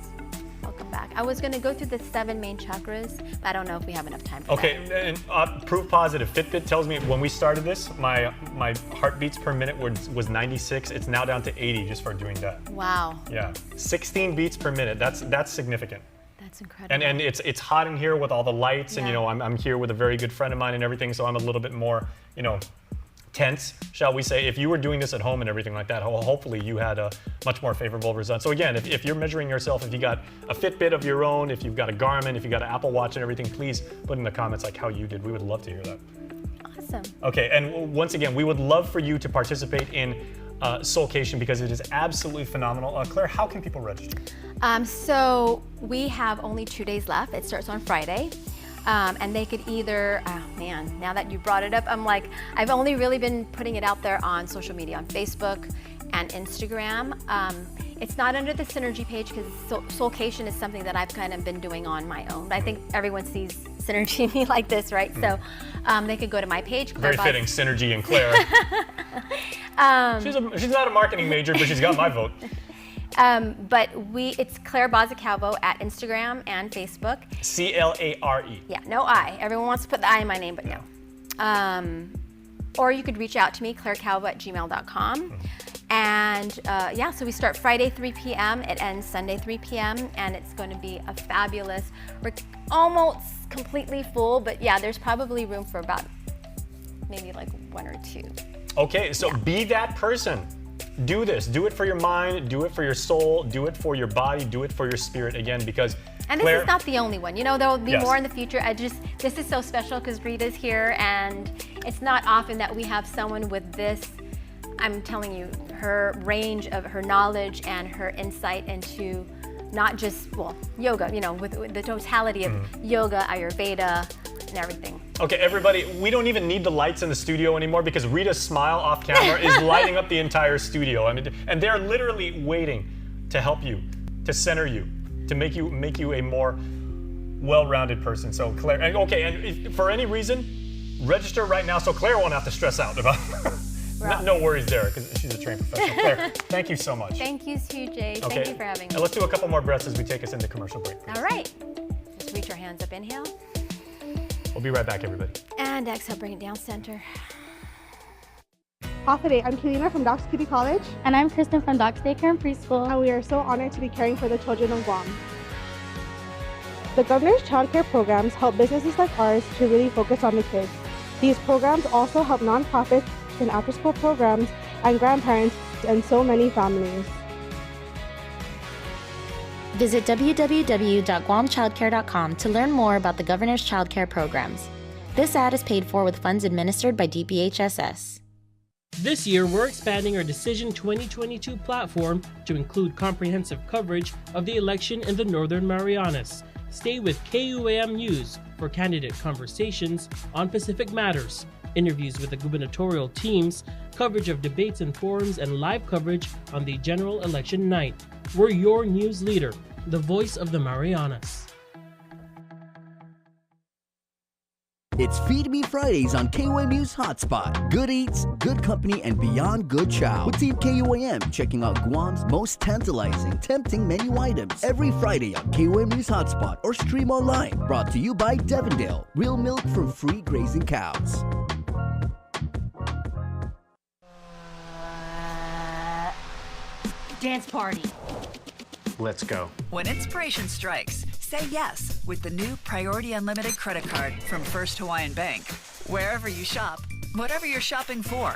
Welcome back. I was going to go through the 7 main chakras, but I don't know if we have enough time for that. Okay, and proof positive. Fitbit tells me when we started this, my heartbeats per minute was 96. It's now down to 80 just for doing that. Wow. Yeah, 16 beats per minute. That's significant. That's incredible. And it's hot in here with all the lights, and you know I'm here with a very good friend of mine and everything, so I'm a little bit more tense, shall we say. If you were doing this at home and everything like that, hopefully you had a much more favorable result. So again, if you're measuring yourself, if you got a Fitbit of your own, if you've got a Garmin, if you got an Apple Watch and everything, please put in the comments like how you did. We would love to hear that. Awesome. Okay, and once again, we would love for you to participate in Soulcation because it is absolutely phenomenal. Claire, how can people register? So we have only 2 days left. It starts on Friday. And they could either, oh man, now that you brought it up, I'm like, I've only really been putting it out there on social media, on Facebook and Instagram. It's not under the Synergy page because Soulcation is something that I've kind of been doing on my own. But I think everyone sees Synergy in me like this, right? So they could go to my page. Very fitting, Synergy and Claire. She's not a marketing major, but she's got my vote. But it's Claire Bazacalvo at Instagram and Facebook. C-L-A-R-E. Yeah, no I. Everyone wants to put the I in my name, but no. Or you could reach out to me, clairecalvo@gmail.com. And yeah, so we start Friday 3 p.m. It ends Sunday 3 p.m. And it's going to be a fabulous, we're almost completely full, but yeah, there's probably room for about maybe like 1 or 2. Okay, so be that person. Do this. Do it for your mind. Do it for your soul. Do it for your body. Do it for your spirit again, because and Claire, this is not the only one. You know, there will be yes. more in the future. This is so special because Rita's here, and it's not often that we have someone with this, I'm telling you, her range of her knowledge and her insight into not just, well, yoga, you know, with the totality of yoga, Ayurveda, and everything. Okay, everybody, we don't even need the lights in the studio anymore because Rita's smile off camera is lighting up the entire studio. I mean, and they're literally waiting to help you, to center you, to make you a more well-rounded person. So Claire, okay, and if, for any reason, register right now so Claire won't have to stress out about no worries there, because she's a trained professional. Claire, thank you so much. Thank you, too, Jay. Okay. Thank you for having me. And let's do a couple more breaths as we take us into commercial break, please. All right. Just reach our hands up, inhale. We'll be right back, everybody. And exhale, bring it down center. Off today, I'm Kelina from Doc's Kitty College. And I'm Kristen from Doc's Daycare and Preschool. And we are so honored to be caring for the children of Guam. The governor's child care programs help businesses like ours to really focus on the kids. These programs also help nonprofits and after-school programs and grandparents and so many families. Visit www.guamchildcare.com to learn more about the governor's child care programs. This ad is paid for with funds administered by DPHSS. This year, we're expanding our Decision 2022 platform to include comprehensive coverage of the election in the Northern Marianas. Stay with KUAM News for candidate conversations on Pacific matters, interviews with the gubernatorial teams, coverage of debates and forums, and live coverage on the general election night. We're your news leader, the voice of the Marianas. It's Feed Me Fridays on KUAM News HotSpot. Good eats, good company, and beyond good chow. With Team KUAM checking out Guam's most tantalizing, tempting menu items every Friday on KUAM News HotSpot or stream online. Brought to you by Devondale, real milk from free grazing cows. Dance party. Let's go. When inspiration strikes, say yes with the new Priority Unlimited credit card from First Hawaiian Bank. Wherever you shop, whatever you're shopping for,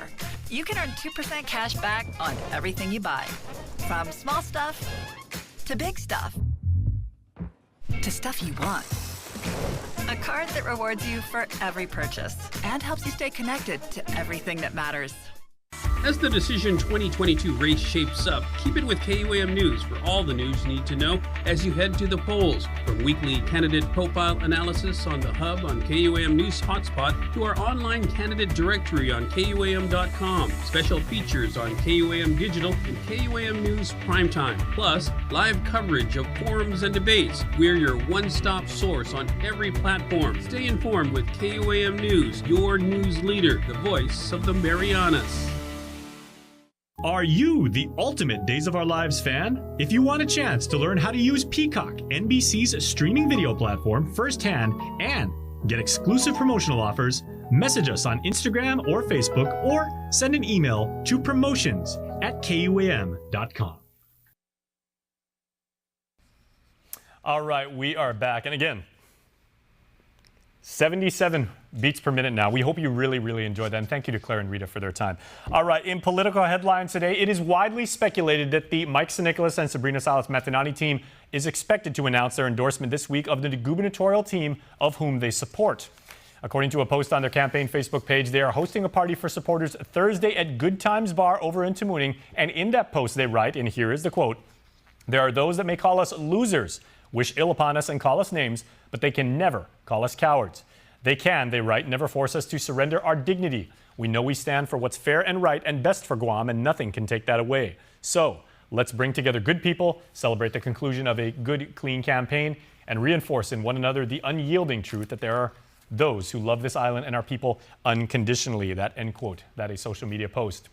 you can earn 2% cash back on everything you buy. From small stuff to big stuff to stuff you want. A card that rewards you for every purchase and helps you stay connected to everything that matters. As the Decision 2022 race shapes up, keep it with KUAM News for all the news you need to know as you head to the polls. From weekly candidate profile analysis on the Hub on KUAM News Hotspot to our online candidate directory on KUAM.com, special features on KUAM Digital and KUAM News Primetime, plus live coverage of forums and debates. We're your one-stop source on every platform. Stay informed with KUAM News, your news leader, the voice of the Marianas. Are you the ultimate Days of Our Lives fan? If you want a chance to learn how to use Peacock, NBC's streaming video platform, firsthand and get exclusive promotional offers, message us on Instagram or Facebook or send an email to promotions@kuam.com. All right, we are back. And again, 77 beats per minute now. We hope you really enjoyed that. And thank you to Claire and Rita for their time. All right, in political headlines today, it is widely speculated that the Mike Sinicolas and Sabrina Salas-Matinani team is expected to announce their endorsement this week of the gubernatorial team of whom they support. According to a post on their campaign Facebook page, they are hosting a party for supporters Thursday at Good Times Bar over in Tamuning. And in that post, they write, and here is the quote, "There are those that may call us losers, wish ill upon us and call us names, but they can never call us cowards. They can, they write, never force us to surrender our dignity. We know we stand for what's fair and right and best for Guam, and nothing can take that away. So let's bring together good people, celebrate the conclusion of a good, clean campaign, and reinforce in one another the unyielding truth that there are those who love this island and our people unconditionally." That end quote, that a social media post.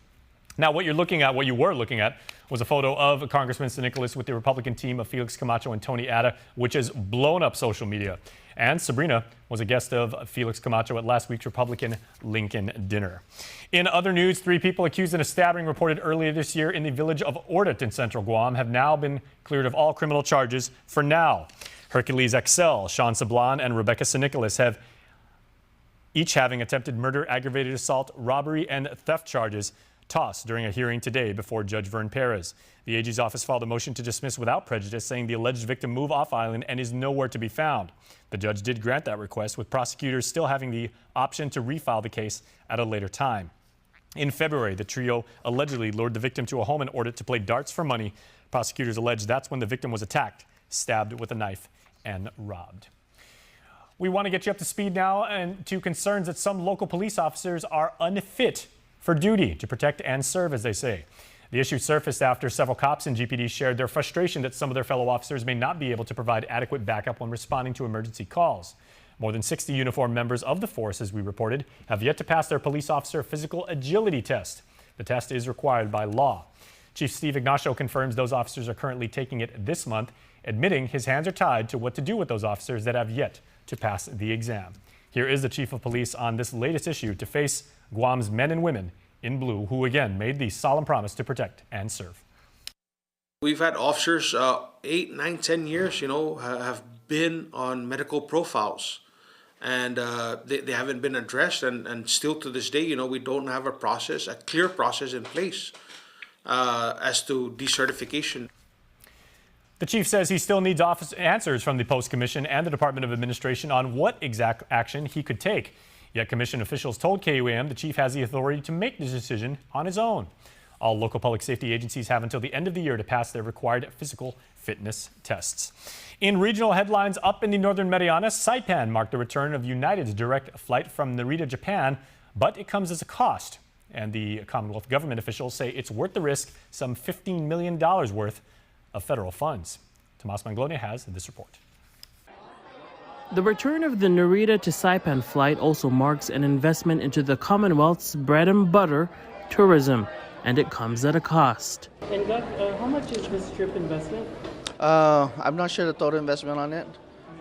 Now, what you were looking at, was a photo of Congressman Nicholas with the Republican team of Felix Camacho and Tony Atta, which has blown up social media. And Sabrina was a guest of Felix Camacho at last week's Republican Lincoln dinner. In other news, 3 people accused in a stabbing reported earlier this year in the village of Ordet in central Guam have now been cleared of all criminal charges for now. Hercules Excel, Sean Sablan, and Rebecca Nicholas have each having attempted murder, aggravated assault, robbery, and theft charges tossed during a hearing today before Judge Vern Perez. The AG's office filed a motion to dismiss without prejudice, saying the alleged victim moved off island and is nowhere to be found. The judge did grant that request, with prosecutors still having the option to refile the case at a later time. In February, the trio allegedly lured the victim to a home in order to play darts for money. Prosecutors allege that's when the victim was attacked, stabbed with a knife, and robbed. We want to get you up to speed now and to concerns that some local police officers are unfit for duty to protect and serve, as they say. The issue surfaced after several cops in GPD shared their frustration that some of their fellow officers may not be able to provide adequate backup when responding to emergency calls. More than 60 uniformed members of the force, as we reported, have yet to pass their police officer physical agility test. The test is required by law. Chief Steve Ignacio confirms those officers are currently taking it this month, admitting his hands are tied to what to do with those officers that have yet to pass the exam. Here is the chief of police on this latest issue to face Guam's men and women in blue, who again made the solemn promise to protect and serve. We've had officers 8, 9, 10 years, have been on medical profiles, and they haven't been addressed, and still to this day, we don't have a clear process in place as to decertification. The chief says he still needs answers from the Post Commission and the Department of Administration on what exact action he could take. Yet commission officials told KUAM the chief has the authority to make this decision on his own. All local public safety agencies have until the end of the year to pass their required physical fitness tests. In regional headlines, up in the northern Marianas, Saipan marked the return of United's direct flight from Narita, Japan, but it comes as a cost. And the Commonwealth government officials say it's worth the risk, some $15 million worth of federal funds. Tomas Manglonia has this report. The return of the Narita to Saipan flight also marks an investment into the Commonwealth's bread and butter, tourism, and it comes at a cost. And how much is this trip investment? I'm not sure the total investment on it,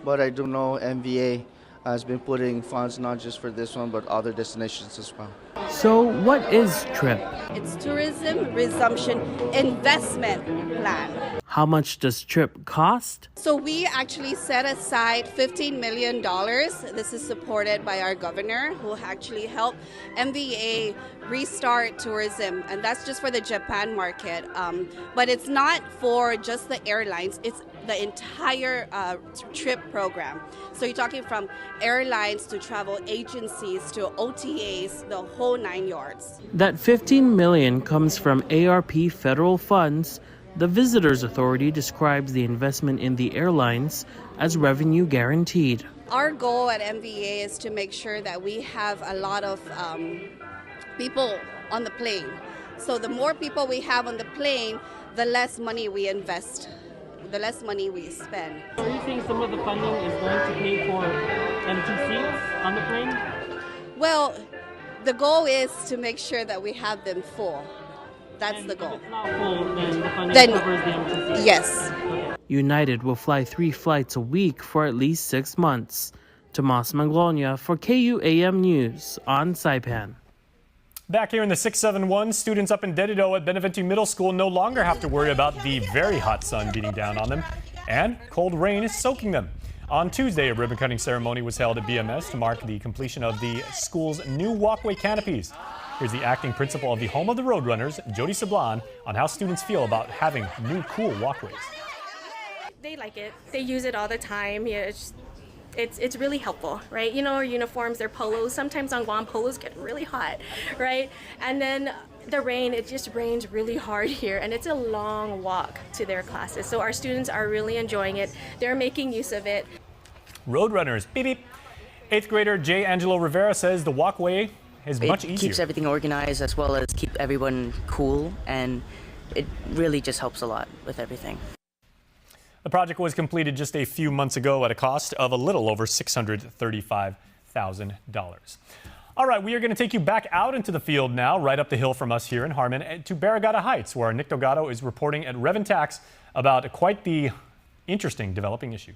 but I do know MVA has been putting funds not just for this one, but other destinations as well. So what is TRIP? It's Tourism Resumption Investment Plan. How much does TRIP cost? So we actually set aside $15 million. This is supported by our governor, who actually helped MVA restart tourism, and that's just for the Japan market. But it's not for just the airlines, it's the entire trip program. So you're talking from airlines to travel agencies to OTAs, the whole 9 yards. That $15 million comes from ARP federal funds. The Visitors Authority describes the investment in the airlines as revenue guaranteed. Our goal at MVA is to make sure that we have a lot of people on the plane. So the more people we have on the plane, the less money we invest, the less money we spend. Are you saying some of the funding is going to pay for empty seats on the plane? Well, the goal is to make sure that we have them full. That's the goal. If it's not full, then the funding covers the empty seats? Yes. Okay. United will fly 3 flights a week for at least 6 months. Tomas Manglonia for KUAM News on Saipan. Back here in the 671, students up in Dedido at Benevento Middle School no longer have to worry about the very hot sun beating down on them, and cold rain is soaking them. On Tuesday, a ribbon-cutting ceremony was held at BMS to mark the completion of the school's new walkway canopies. Here's the acting principal of the Home of the Roadrunners, Jody Sablan, on how students feel about having new cool walkways. They like it. They use it all the time. Yeah, it's really helpful, right? You know, our uniforms, their polos. Sometimes on Guam, polos get really hot, right? And then the rain, it just rains really hard here, and it's a long walk to their classes. So our students are really enjoying it. They're making use of it. Roadrunners, beep beep. 8th grader J. Angelo Rivera says the walkway is much easier. It keeps everything organized as well as keep everyone cool, and it really just helps a lot with everything. The project was completed just a few months ago at a cost of a little over $635,000. All right, we are going to take you back out into the field now, right up the hill from us here in Harmon, to Barrigada Heights, where Nick Delgado is reporting at Rev and Tax about quite the interesting developing issue.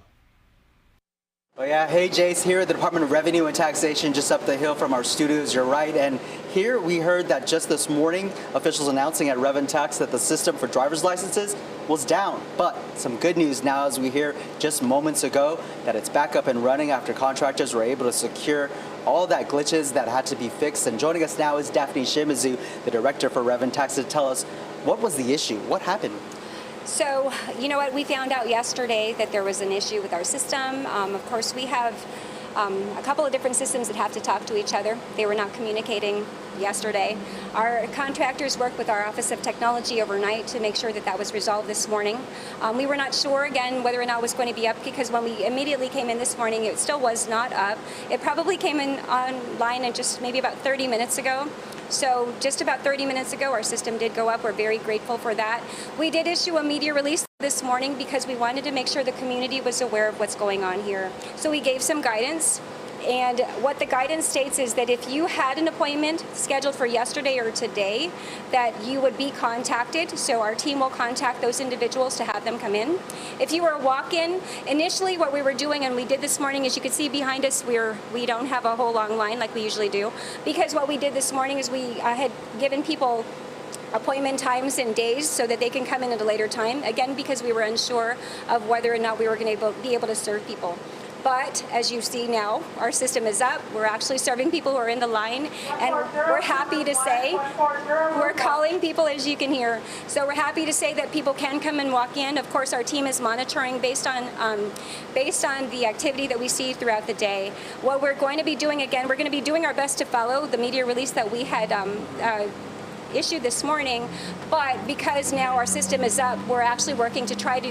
Oh yeah, hey Jace, here at the Department of Revenue and Taxation, just up the hill from our studios, you're right. And here we heard that just this morning, officials announcing at Rev and Tax that the system for driver's licenses was down. But some good news now as we hear just moments ago that it's back up and running after contractors were able to secure all that glitches that had to be fixed. And joining us now is Daphne Shimizu, the director for Rev and Tax, to tell us what was the issue, what happened. So, you know what, we found out yesterday that there was an issue with our system. Of course, we have a couple of different systems that have to talk to each other. They were not communicating yesterday. Our contractors worked with our Office of Technology overnight to make sure that that was resolved this morning. We were not sure, again, whether or not it was going to be up, because when we immediately came in this morning, it still was not up. It probably came in online in just maybe about 30 minutes ago. So just about 30 minutes ago, our system did go up. We're very grateful for that. We did issue a media release this morning because we wanted to make sure the community was aware of what's going on here. So we gave some guidance. And what the guidance states is that if you had an appointment scheduled for yesterday or today, that you would be contacted. So our team will contact those individuals to have them come in. If you were a walk-in, initially what we were doing, and we did this morning, as you can see behind us, we don't have a whole long line like we usually do, because what we did this morning is we had given people appointment times and days so that they can come in at a later time, again, because we were unsure of whether or not we were going to be able to serve people. But as you see now, our system is up. We're actually serving people who are in the line, and we're happy to say we're calling people, as you can hear. So we're happy to say that people can come and walk in. Of course, our team is monitoring based on the activity that we see throughout the day. What we're going to be doing, again, we're going to be doing our best to follow the media release that we had issued this morning, but because now our system is up, we're actually working to try to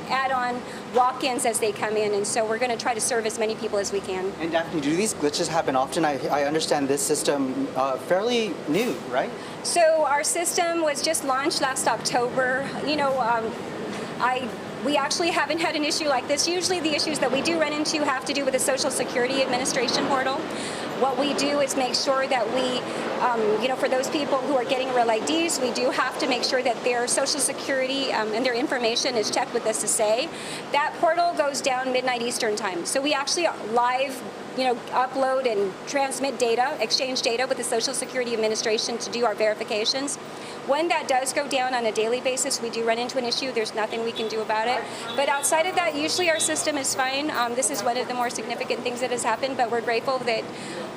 add on walk-ins as they come in, and so we're going to try to serve as many people as we can. And Daphne, do these glitches happen often? I understand this system fairly new, right? So our system was just launched last October. You know, we actually haven't had an issue like this. Usually the issues that we do run into have to do with the Social Security Administration portal. What we do is make sure that we, you know, for those people who are getting real IDs, we do have to make sure that their Social Security and their information is checked with SSA. That portal goes down midnight Eastern time. So we actually live, you know, upload and transmit data, exchange data with the Social Security Administration to do our verifications. When that does go down on a daily basis, we do run into an issue. There's nothing we can do about it. But outside of that, usually our system is fine. This is one of the more significant things that has happened, but we're grateful that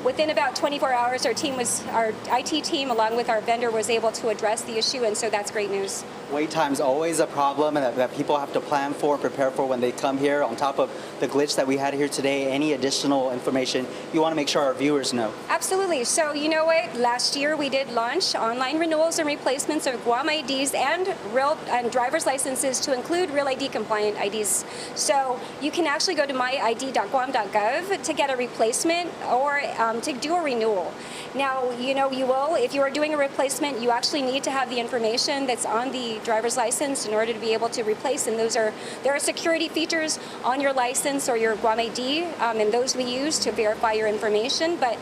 within about 24 hours, our IT team, along with our vendor, was able to address the issue, and so that's great news. Wait time's always a problem that people have to plan for and prepare for when they come here. On top of the glitch that we had here today, any additional information you want to make sure our viewers know? Absolutely. So you know what? Last year we did launch online renewals and replacements of Guam IDs and driver's licenses to include Real ID compliant IDs. So you can actually go to myid.guam.gov to get a replacement or to do a renewal. Now, you know, you will, if you are doing a replacement, you actually need to have the information that's on the driver's license in order to be able to replace, and there are security features on your license or your Guam ID, and those we use to verify your information. But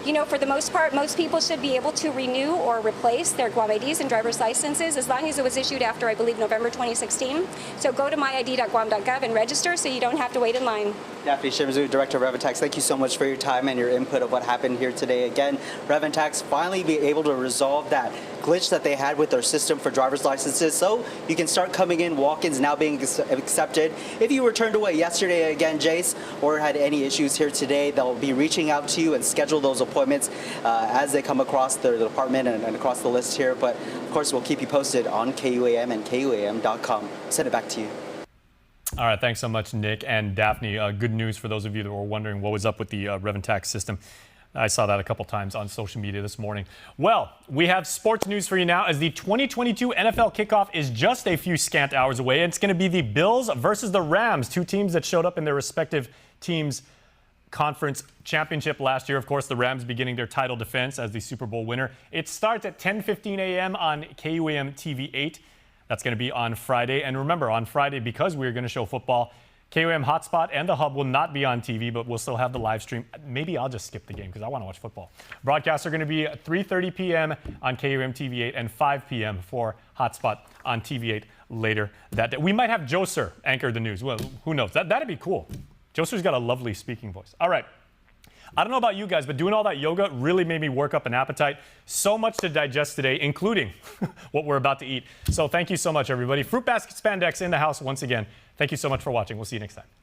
you know, for the most part, most people should be able to renew or replace their Guam IDs and driver's licenses as long as it was issued after, I believe, November 2016. So go to myid.guam.gov and register so you don't have to wait in line. Daphne Shimizu, Director of Rev and Tax, thank you so much for your time and your input of what happened here today. Again, Rev and Tax finally be able to resolve that glitch that they had with their system for driver's licenses, so you can start coming in, walk-ins now being accepted. If you were turned away yesterday, again, Jace, or had any issues here today, they'll be reaching out to you and schedule those appointments as they come across the department and across the list here. But of course, we'll keep you posted on KUAM and KUAM.com. Send it back to you. All right, thanks so much, Nick and Daphne. Good news for those of you that were wondering what was up with the Rev and Tax system. I saw that a couple times on social media this morning. Well, we have sports news for you now as the 2022 NFL kickoff is just a few scant hours away. It's going to be the Bills versus the Rams, two teams that showed up in their respective teams' conference championship last year. Of course, the Rams beginning their title defense as the Super Bowl winner. It starts at 10:15 a.m. on KUAM TV 8. That's going to be on Friday. And remember, on Friday, because we're going to show football, KUAM HotSpot and the Hub will not be on TV, but we'll still have the live stream. Maybe I'll just skip the game because I want to watch football. Broadcasts are going to be at 3:30 p.m. on KUAM TV8 and 5 p.m. for HotSpot on TV8 later that day. We might have Joser anchor the news. Well, who knows? That'd be cool. Joser's got a lovely speaking voice. All right. I don't know about you guys, but doing all that yoga really made me work up an appetite. So much to digest today, including what we're about to eat. So thank you so much, everybody. Fruit Basket Spandex in the house once again. Thank you so much for watching. We'll see you next time.